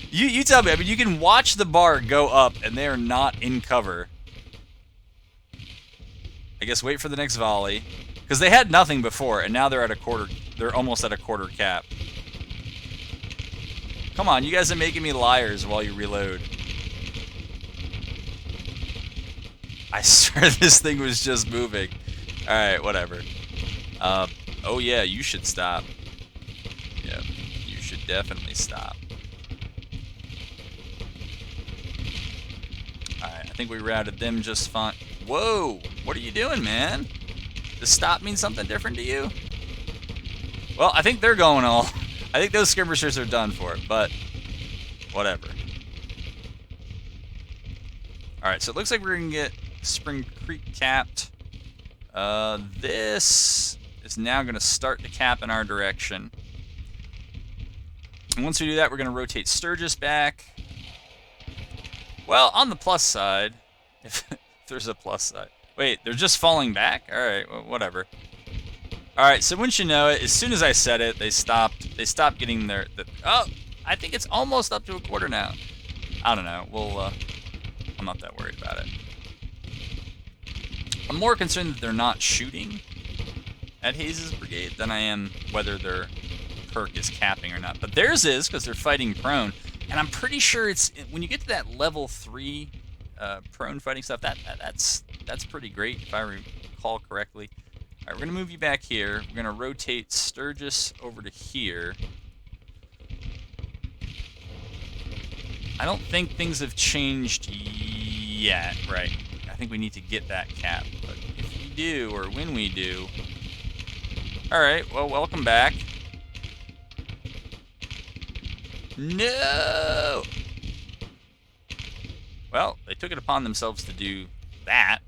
you tell me. I mean, you can watch the bar go up, and they are not in cover. I guess wait for the next volley, because they had nothing before, and now they're at a quarter. They're almost at a quarter cap. Come on, you guys are making me liars while you reload. I swear this thing was just moving. All right, whatever. Oh yeah, you should stop. Yeah, you should definitely stop. Alright, I think we routed them just fine. Whoa! What are you doing, man? Does stop mean something different to you? Well, I think they're going all... I think those skirmishers are done for, but... Whatever. Alright, so it looks like we're going to get Spring Creek capped. This is now going to start to cap in our direction. And once we do that, we're going to rotate Sturgis back. Well, on the plus side, if there's a plus side. Wait, they're just falling back? All right, well, whatever. All right, so wouldn't you know it, as soon as I said it, they stopped getting their... oh, I think it's almost up to a quarter now. I don't know. I'm not that worried about it. I'm more concerned that they're not shooting at Hayes' brigade than I am whether their perk is capping or not. But theirs is, because they're fighting prone. And I'm pretty sure it's... when you get to that level 3 prone fighting stuff, that's pretty great, if I recall correctly. All right, we're going to move you back here. We're going to rotate Sturgis over to here. I don't think things have changed yet, right? I think we need to get that cap. But if we do, or when we do... all right, well, welcome back. No! Well, they took it upon themselves to do that.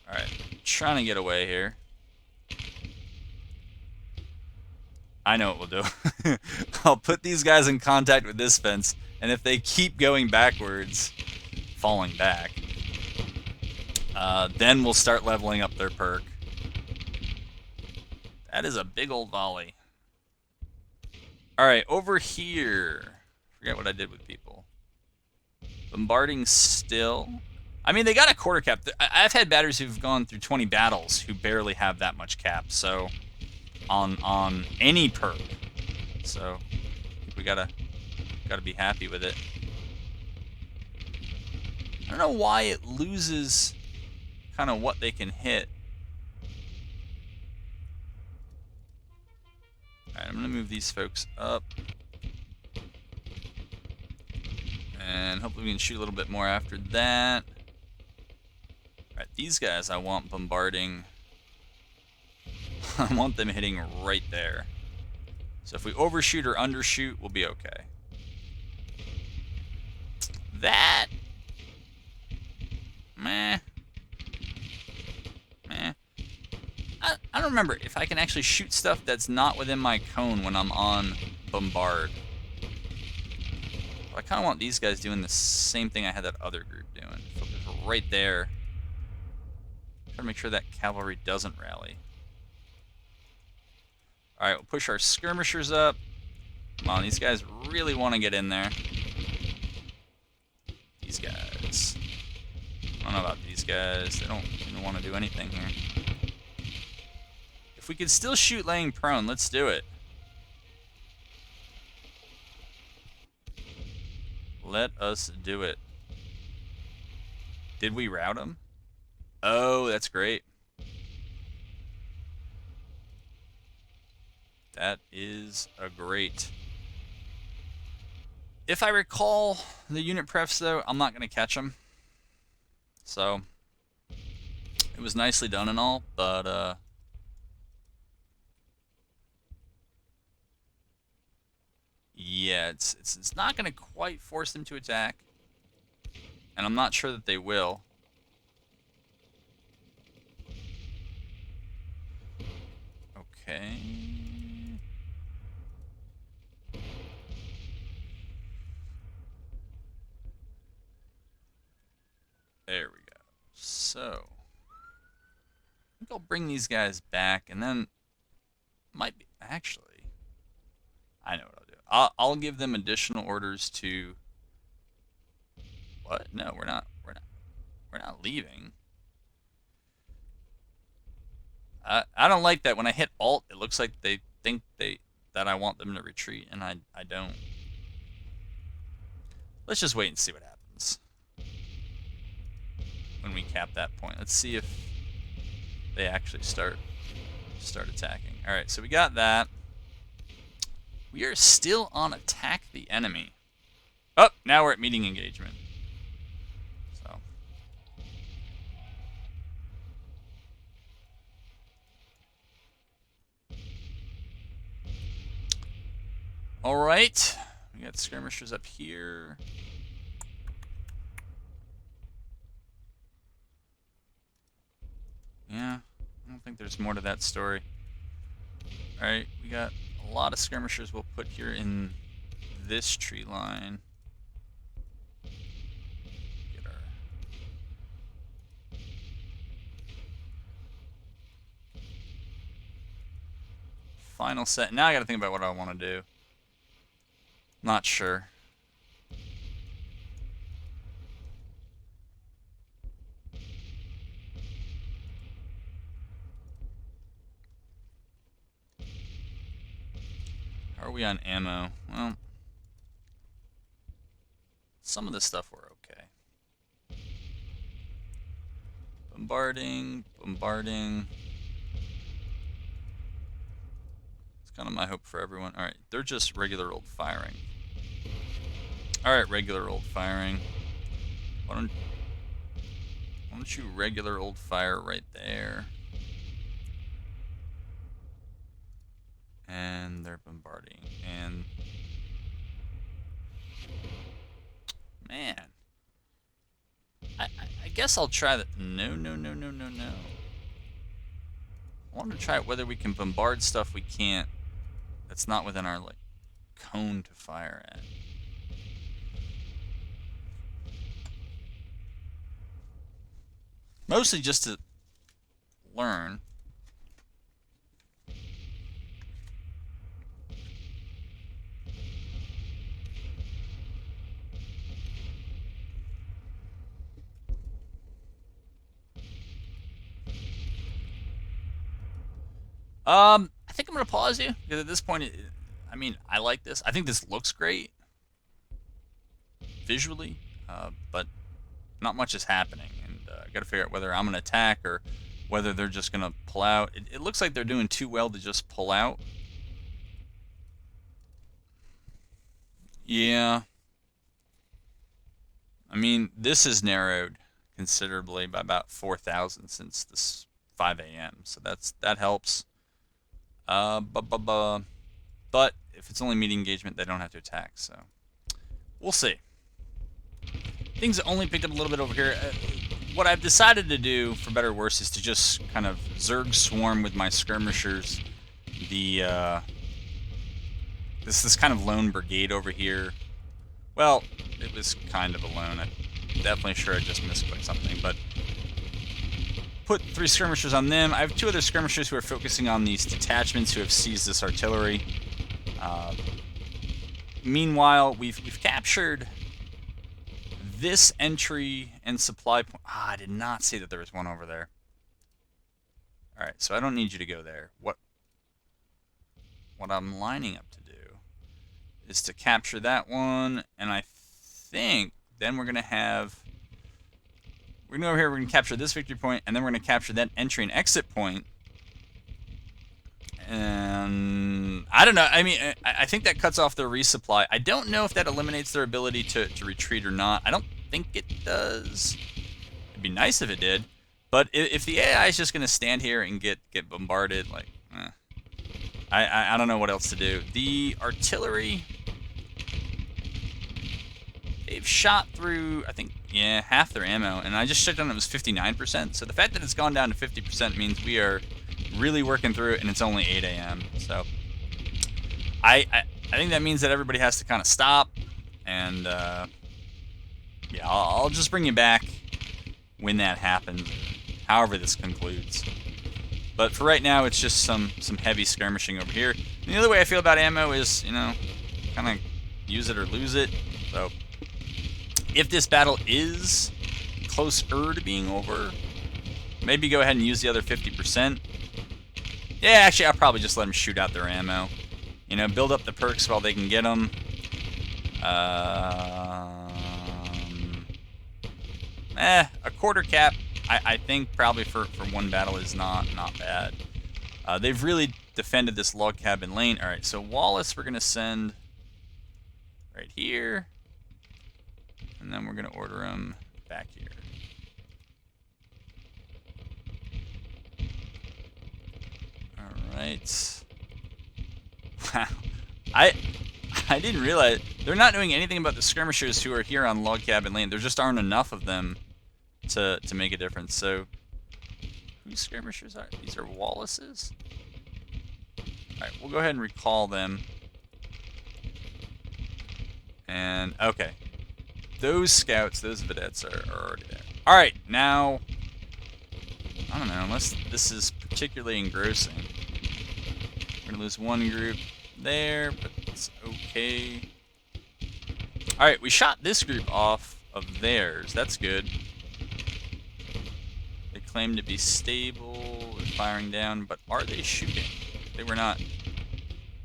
Alright, trying to get away here. I know what we'll do. I'll put these guys in contact with this fence, and if they keep going backwards, falling back, then we'll start leveling up their perk. That is a big old volley. Alright, over here. Forget what I did with people. Bombarding still. I mean, they got a quarter cap. I've had batters who've gone through 20 battles who barely have that much cap, so on any perk. So I think we gotta be happy with it. I don't know why it loses kind of what they can hit. Alright, I'm gonna move these folks up. And hopefully we can shoot a little bit more after that. Alright, these guys I want bombarding. I want them hitting right there. So if we overshoot or undershoot, we'll be okay. That... meh. Meh. I don't remember if I can actually shoot stuff that's not within my cone when I'm on bombard. But I kind of want these guys doing the same thing I had that other group doing. Focus right there. Try to make sure that cavalry doesn't rally. Alright, we'll push our skirmishers up. Come on, these guys really want to get in there. These guys. I don't know about these guys. They don't even want to do anything here. If we could still shoot laying prone, let's do it. Let us do it. Did we rout them? Oh, that's great. That is a great. If I recall the unit prefs, though, I'm not going to catch them. So, it was nicely done and all, but, yeah, it's not going to quite force them to attack. And I'm not sure that they will. Okay. There we go. So, I think I'll bring these guys back, and then might be actually. I know what I'll do. I'll give them additional orders to. What? No, we're not leaving. I don't like that. When I hit Alt, it looks like they think that I want them to retreat, and I don't. Let's just wait and see what happens when we cap that point. Let's see if they actually start attacking. All right, so we got that. We are still on attack the enemy. Oh, now we're at meeting engagement. So. All right, we got skirmishers up here. Yeah, I don't think there's more to that story. Alright, we got a lot of skirmishers we'll put here in this tree line. Get our... final set. Now I gotta think about what I want to do. Not sure. How are we on ammo? Well, some of this stuff we're okay. Bombarding, bombarding. It's kind of my hope for everyone. Alright, they're just regular old firing. Alright, regular old firing. Why don't you regular old fire right there? And they're bombarding. And man, I guess I'll try that. No. I want to try whether we can bombard stuff we can't. That's not within our like cone to fire at. Mostly just to learn. I think I'm gonna pause you because at this point, I mean, I like this. I think this looks great visually, but not much is happening, and I got to figure out whether I'm gonna attack or whether they're just gonna pull out. It looks like they're doing too well to just pull out. Yeah. I mean, this is narrowed considerably by about 4,000 since this 5 a.m. So that helps. But if it's only meeting engagement, they don't have to attack. So we'll see. Things only picked up a little bit over here. What I've decided to do, for better or worse, is to just kind of Zerg swarm with my skirmishers. This kind of lone brigade over here. Well, it was kind of a lone. I'm definitely sure I just misclicked something, but put 3 skirmishers on them. I have 2 other skirmishers who are focusing on these detachments who have seized this artillery. Meanwhile, we've captured this entry and supply point. I did not see that there was one over there. Alright, so I don't need you to go there. What I'm lining up to do is to capture that one, and I think then we're going to have... We're going to go over here, we're going to capture this victory point, and then we're going to capture that entry and exit point. And I don't know. I mean, I think that cuts off their resupply. I don't know if that eliminates their ability to retreat or not. I don't think it does. It'd be nice if it did. But if the AI is just going to stand here and get bombarded, like, I don't know what else to do. The artillery, they've shot through, I think, yeah, half their ammo, and I just checked on it, was 59%. So the fact that it's gone down to 50% means we are really working through it, and it's only 8 a.m. So I think that means that everybody has to kind of stop, and yeah, I'll just bring you back when that happens, however this concludes. But for right now, it's just some heavy skirmishing over here. And the other way I feel about ammo is, you know, kind of use it or lose it. So if this battle is closer to being over, maybe go ahead and use the other 50%. Yeah, actually, I'll probably just let them shoot out their ammo. You know, build up the perks while they can get them. A quarter cap, I think probably for one battle is not bad. They've really defended this log cabin lane. All right, so Wallace we're going to send right here. And then we're going to order him back here. All right. Wow. I didn't realize they're not doing anything about the skirmishers who are here on Log Cabin Lane. There just aren't enough of them to make a difference. So, whose skirmishers are these? Are Wallace's? All right, we'll go ahead and recall them. And okay, those scouts, those vedettes are already there. All right, now I don't know, unless this is particularly engrossing. We're gonna lose one group there, but it's okay. All right, we shot this group off of theirs. That's good. They claim to be stable. They're firing down, but are they shooting? They were not.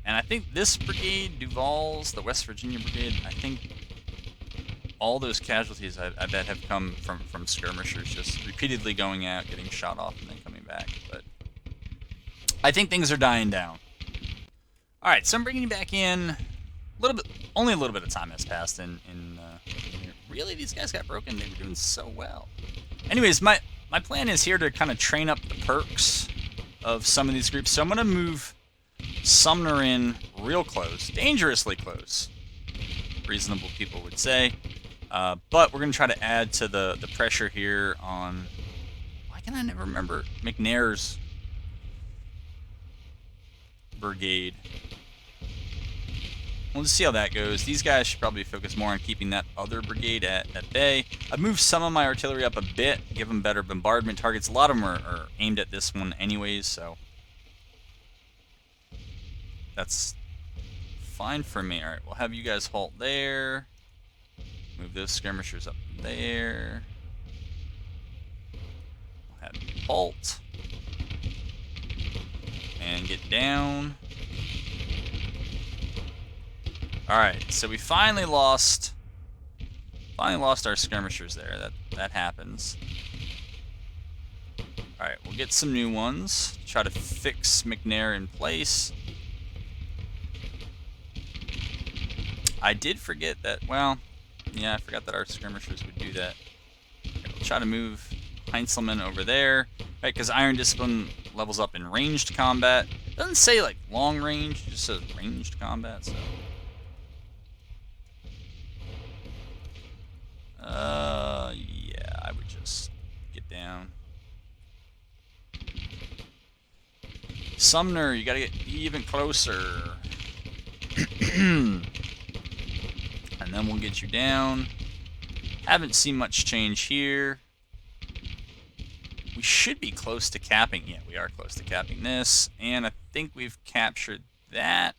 And I think this brigade, Duval's, the West Virginia brigade, I think all those casualties I bet have come from skirmishers just repeatedly going out, getting shot off, and then coming back. But I think things are dying down. All right, so I'm bringing you back in a little bit. Only a little bit of time has passed in really, these guys got broken. They were doing so well. Anyways, my plan is here to kind of train up the perks of some of these groups. So I'm going to move Sumner in real close, dangerously close, reasonable people would say. But we're going to try to add to the pressure here on, why can I never remember, McNair's brigade. We'll just see how that goes. These guys should probably focus more on keeping that other brigade at bay. I've moved some of my artillery up a bit, give them better bombardment targets. A lot of them are aimed at this one anyways, so that's fine for me. All right, we'll have you guys halt there. Move those skirmishers up there. We'll have you halt. And get down. Alright, so we finally lost our skirmishers there. That happens. Alright, we'll get some new ones. Try to fix McNair in place. I did forget that, well, yeah, I forgot that our skirmishers would do that. Okay, we'll try to move Heinzelman over there. Right, because Iron Discipline levels up in ranged combat. It doesn't say like long range, it just says ranged combat, so. Yeah, I would just get down. Sumner, you gotta get even closer. And then we'll get you down. Haven't seen much change here. We should be close to capping. Yeah, we are close to capping this. And I think we've captured that.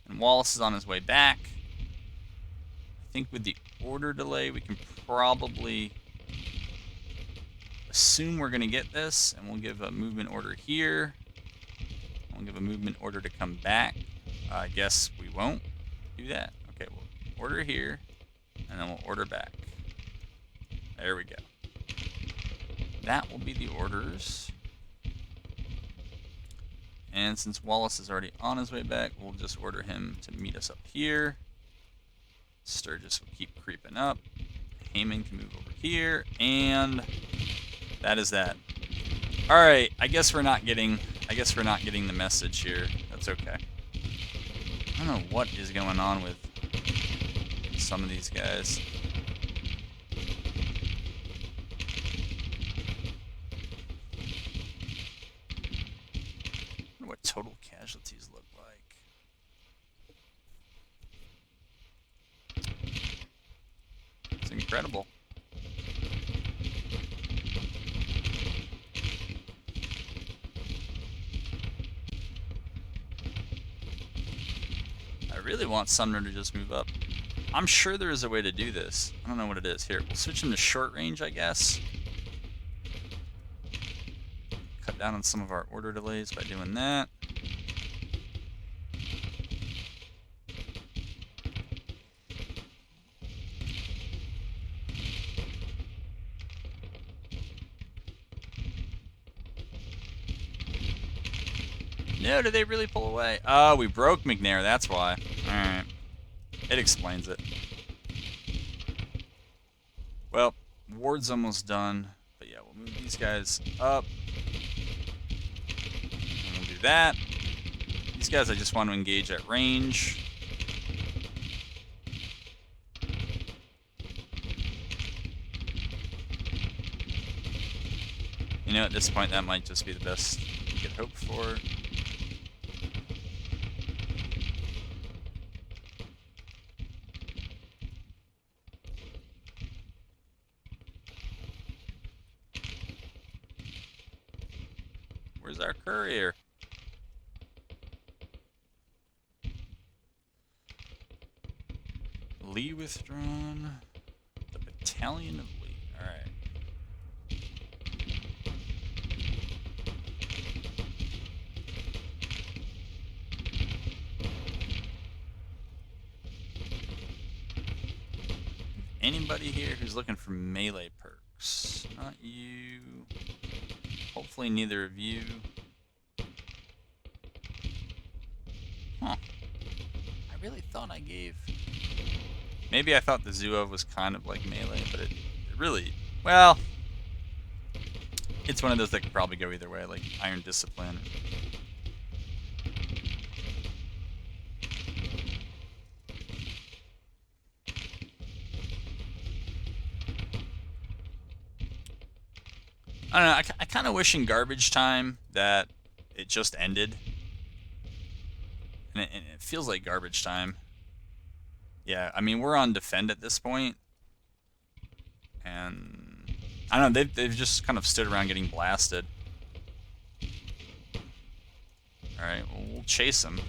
And Wallace is on his way back. I think with the order delay, we can probably assume we're going to get this. And we'll give a movement order here. We'll give a movement order to come back. I guess we won't do that. Okay, we'll order here. And then we'll order back. There we go. That will be the orders. And since Wallace is already on his way back, we'll just order him to meet us up here. Sturgis will keep creeping up. Heyman can move over here. And that is that. Alright, I guess we're not getting the message here. That's okay. I don't know what is going on with some of these guys. What total casualties look like. It's incredible. I really want Sumner to just move up. I'm sure there is a way to do this. I don't know what it is. Here, we'll switch him to short range, I guess. Cut down on some of our order delays by doing that. No, did they really pull away? Oh, we broke McNair, that's why. Alright. It explains it. Well, Ward's almost done. But yeah, we'll move these guys up. And we'll do that. These guys I just want to engage at range. know, at this point, that might just be the best you could hope for. Where's our courier? Lee withdrawn. The battalion of Lee. Alright. Anybody here who's looking for melee perks? Not you. Hopefully neither of you. Huh. I really thought I gave... Maybe I thought the Zuov was kind of like melee, but it really... Well... It's one of those that could probably go either way, like Iron Discipline. I don't know, I kind of wish in garbage time that it just ended. And it feels like garbage time. Yeah, I mean, we're on defend at this point. And I don't know, they've just kind of stood around getting blasted. Alright, well, we'll chase them.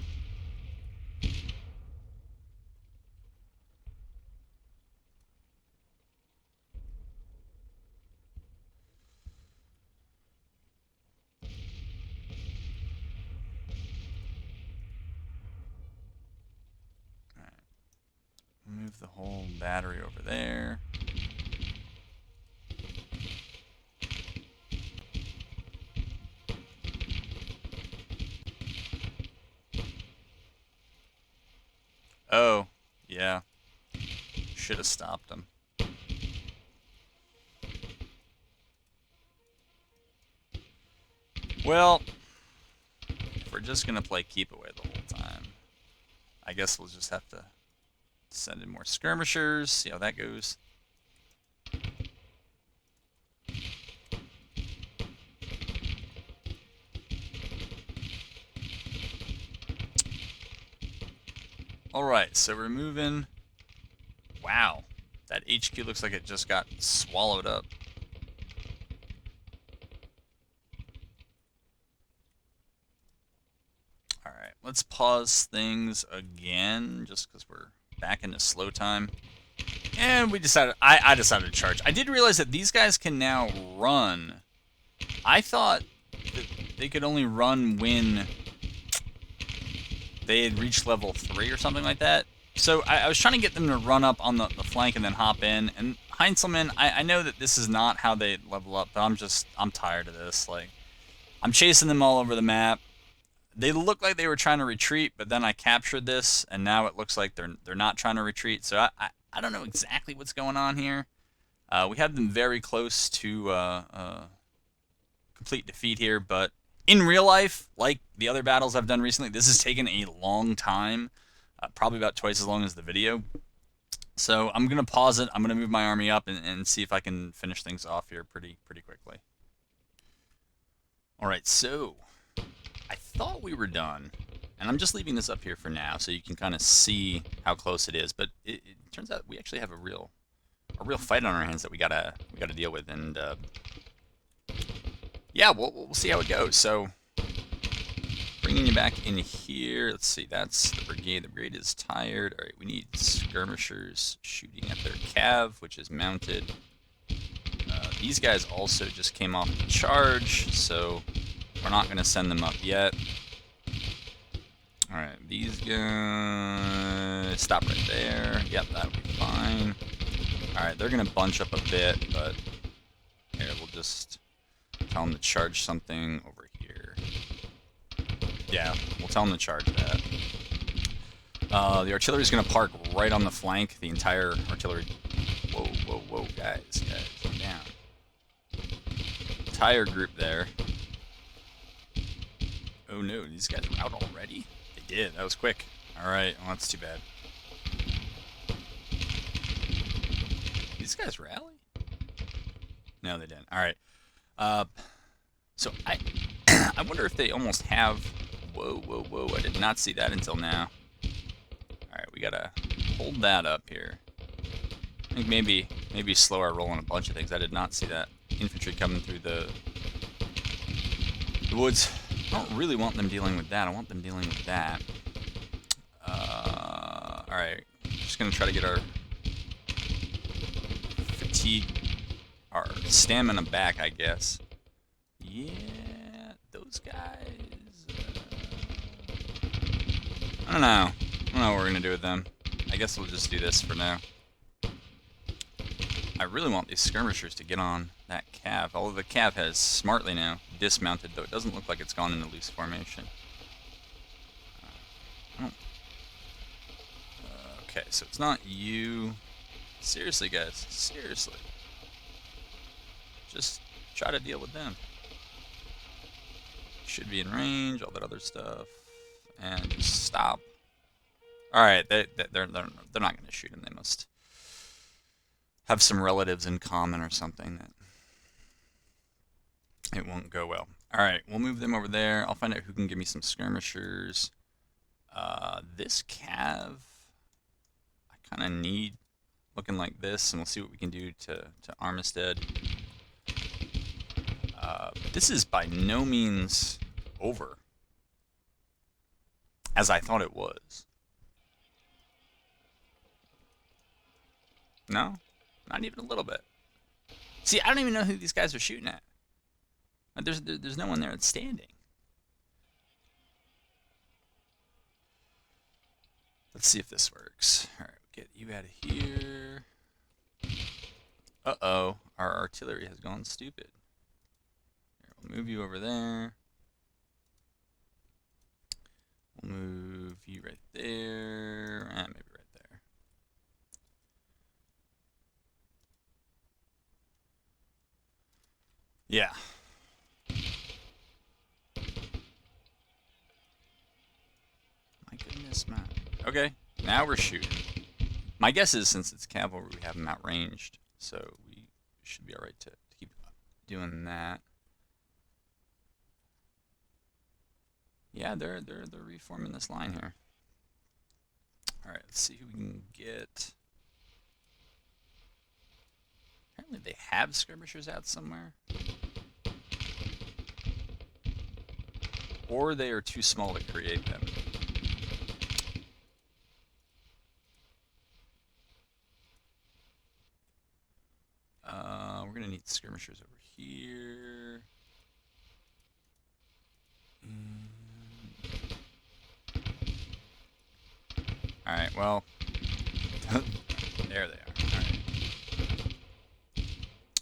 Move the whole battery over there. Oh, yeah. Should have stopped him. Well, if we're just going to play keep away the whole time, I guess we'll just have to send in more skirmishers, see how that goes. Alright, so we're moving. Wow, that HQ looks like it just got swallowed up. Alright, let's pause things again, just because we're back into slow time. And we decided, I decided to charge. I did realize that these guys can now run. I thought that they could only run when they had reached level 3 or something like that. So I was trying to get them to run up on the flank and then hop in. And Heinzelman, I know that this is not how they level up, but I'm tired of this. Like, I'm chasing them all over the map. They look like they were trying to retreat, but then I captured this, and now it looks like they're not trying to retreat. So I don't know exactly what's going on here. We have them very close to complete defeat here, but in real life, like the other battles I've done recently, this has taken a long time, probably about twice as long as the video. So I'm going to pause it. I'm going to move my army up and see if I can finish things off here pretty quickly. All right, so I thought we were done, and I'm just leaving this up here for now so you can kind of see how close it is. But it turns out we actually have a real fight on our hands that we gotta deal with, and yeah, we'll see how it goes. So bringing you back in here. Let's see, that's the brigade. The brigade is tired. All right, we need skirmishers shooting at their cav, which is mounted. These guys also just came off the charge, so we're not going to send them up yet. Alright, these guys... Stop right there. Yep, that'll be fine. Alright, they're going to bunch up a bit, but... Here, we'll just tell them to charge something over here. Yeah, we'll tell them to charge that. The artillery's going to park right on the flank. The entire artillery... Whoa, guys, calm down. Entire group there. Oh no, these guys are out already? They did, that was quick. Alright, well that's too bad. These guys rally? No, they didn't. Alright. So I I wonder if they almost have... Whoa, whoa, whoa, I did not see that until now. Alright, we gotta hold that up here. I think maybe slow our roll on a bunch of things. I did not see that infantry coming through the woods. I don't really want them dealing with that. I want them dealing with that. Alright, just gonna try to get our fatigue, our stamina back, I guess. Yeah, those guys. I don't know. I don't know what we're gonna do with them. I guess we'll just do this for now. I really want these skirmishers to get on that cav. Although the cav has smartly now dismounted, though it doesn't look like it's gone into loose formation. Okay, so it's not you. Seriously, guys. Seriously. Just try to deal with them. Should be in range, all that other stuff. And just stop. Alright, they're not going to shoot him. They must have some relatives in common or something that it won't go well. Alright, we'll move them over there. I'll find out who can give me some skirmishers. This cav, I kind of need looking like this, and we'll see what we can do to Armistead. This is by no means over, as I thought it was. No? Not even a little bit. See, I don't even know who these guys are shooting at. There's no one there that's standing. Let's see if this works. Alright, get you out of here. Uh-oh, our artillery has gone stupid. Here, we'll move you over there. We'll move you right there, and maybe right there. Yeah. My goodness, man. Okay, now we're shooting. My guess is since it's cavalry, we have them outranged, so we should be alright to keep doing that. Yeah, they're reforming this line here. Alright, let's see who we can get. Apparently they have skirmishers out somewhere. Or they are too small to create them. We're gonna need skirmishers over here. Alright, well, there they are. Alright.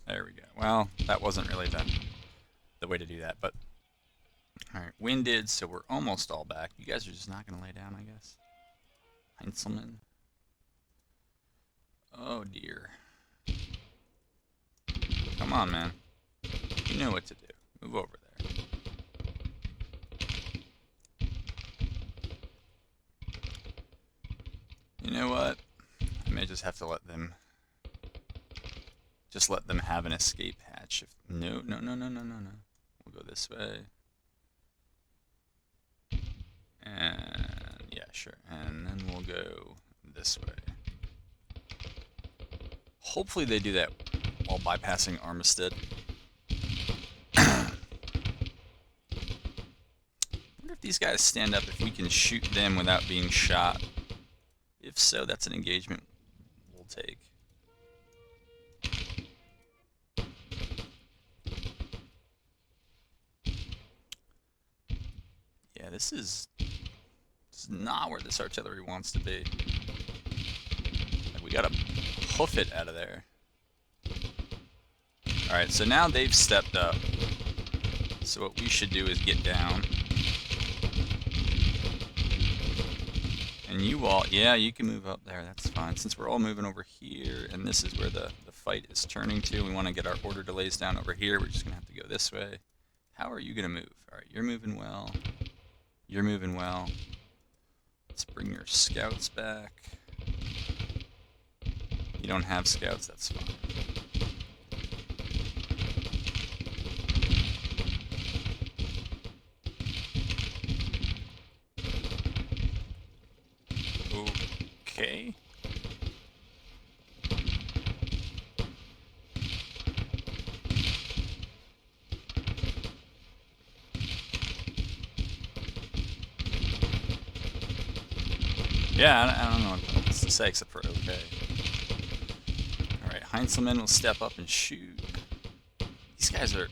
There we go. Well, that wasn't really the way to do that, but alright, winded, so we're almost all back. You guys are just not gonna lay down, I guess. Heinzelman. Oh dear. Come on, man. You know what to do. Move over there. You know what? I may just have to let them have an escape hatch. No. We'll go this way. And yeah, sure. And then we'll go this way. Hopefully they do that while bypassing Armistead. I wonder if these guys stand up if we can shoot them without being shot. If so, that's an engagement we'll take. Yeah, this is not where this artillery wants to be. Like, we gotta hoof it out of there. Alright, so now they've stepped up. So what we should do is get down. And you all, yeah, you can move up there, that's fine. Since we're all moving over here, and this is where the fight is turning to, we want to get our order delays down over here. We're just going to have to go this way. How are you going to move? Alright, you're moving well. You're moving well. Let's bring your scouts back. You don't have scouts, that's fine. Okay. Yeah, I don't know what else to say except for okay. Alright, Heinzelman will step up and shoot. These guys are...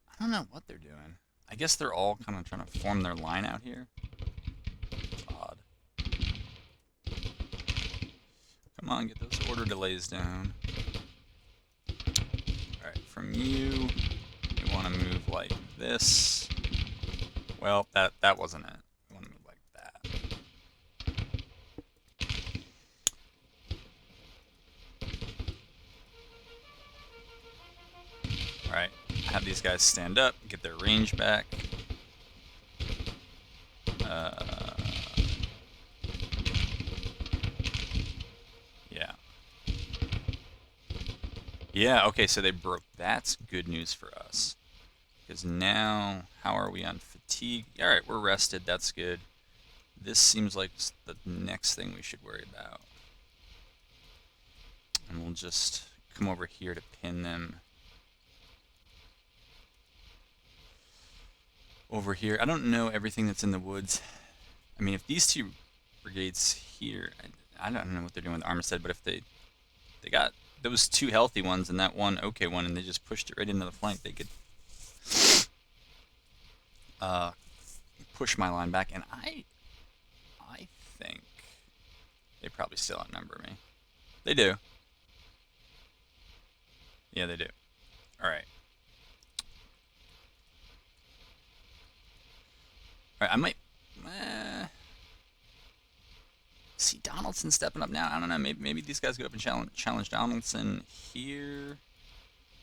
I don't know what they're doing. I guess they're all kind of trying to form their line out here. It's odd. Come on, get those order delays down. Alright, from you, we want to move like this. Well, that wasn't it. We want to move like that. Alright, have these guys stand up, get their range back. Yeah. Yeah, okay, so they broke. That's good news for us. Because now, how are we on fatigue? Alright, we're rested, that's good. This seems like the next thing we should worry about. And we'll just come over here to pin them. Over here. I don't know everything that's in the woods. I mean, if these two brigades here, I don't know what they're doing with Armistead, but if they got those two healthy ones and that one okay one, and they just pushed it right into the flank, they could push my line back. And I think they probably still outnumber me. They do. Yeah, they do. All right. All right, I might... see Donaldson stepping up now. I don't know. Maybe these guys go up and challenge Donaldson here.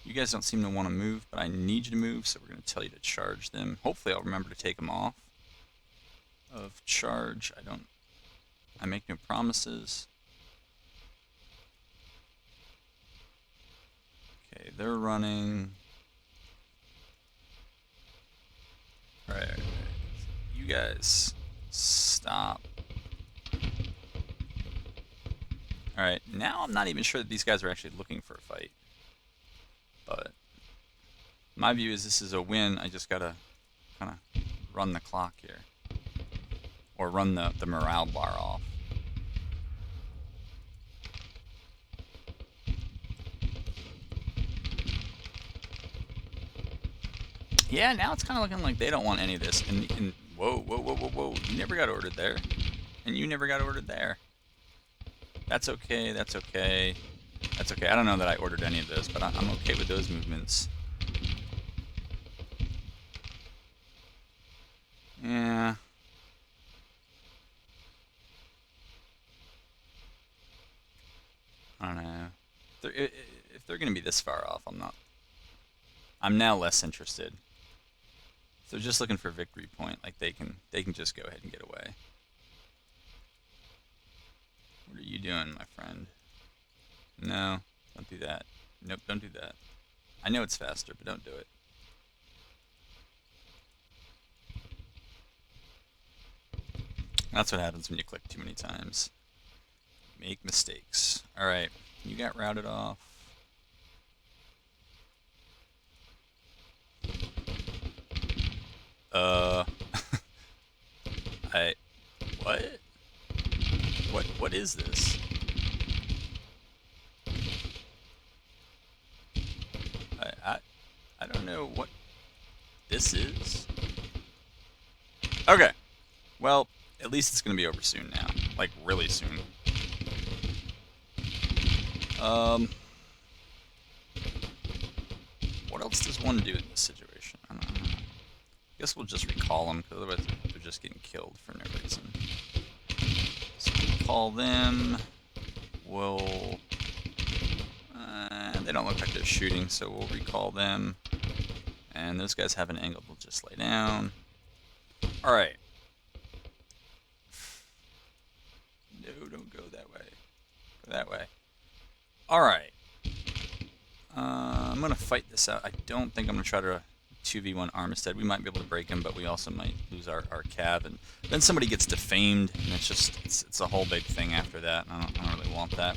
You guys don't seem to want to move, but I need you to move, so we're going to tell you to charge them. Hopefully I'll remember to take them off of charge. I make no promises. Okay, they're running. All right. You guys stop. Alright, now I'm not even sure that these guys are actually looking for a fight. But my view is this is a win. I just gotta kind of run the clock here. Or run the morale bar off. Yeah, now it's kind of looking like they don't want any of this. And whoa, whoa, whoa, whoa, whoa. You never got ordered there. And you never got ordered there. That's okay, that's okay. That's okay. I don't know that I ordered any of this, but I'm okay with those movements. Yeah. I don't know. If they're going to be this far off, I'm now less interested. If they're just looking for a victory point, like they can just go ahead and get away. What are you doing, my friend? No, don't do that. Nope, don't do that. I know it's faster, but don't do it. That's what happens when you click too many times. Make mistakes. Alright, you got routed off. What is this? I don't know what this is. Okay. Well, at least it's gonna be over soon now. Like, really soon. What else does one do in this situation? I don't know. I guess we'll just recall them, because otherwise they're just getting killed for no reason. So recall them. We'll... they don't look like they're shooting, so we'll recall them. And those guys have an angle, we'll just lay down. Alright. No, don't go that way. Go that way. Alright. I'm going to fight this out. I don't think I'm going to try to 2v1 Armistead. We might be able to break him, but we also might lose our cav, and then somebody gets defamed, and it's a whole big thing after that, and I don't really want that.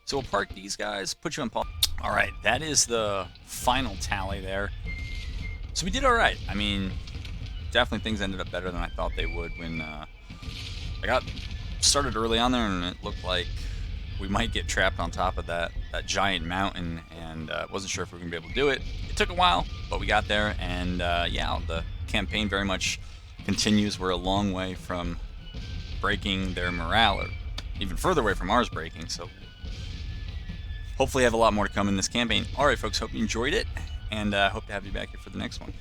So we'll park these guys, put you on pause. All right, that is the final tally there. So we did all right. I mean, definitely things ended up better than I thought they would when I got started early on there, and it looked like we might get trapped on top of that giant mountain, and wasn't sure if we were going to be able to do it. It took a while, but we got there, and yeah, the campaign very much continues. We're a long way from breaking their morale, or even further away from ours breaking, so hopefully have a lot more to come in this campaign. All right, folks, hope you enjoyed it, and hope to have you back here for the next one.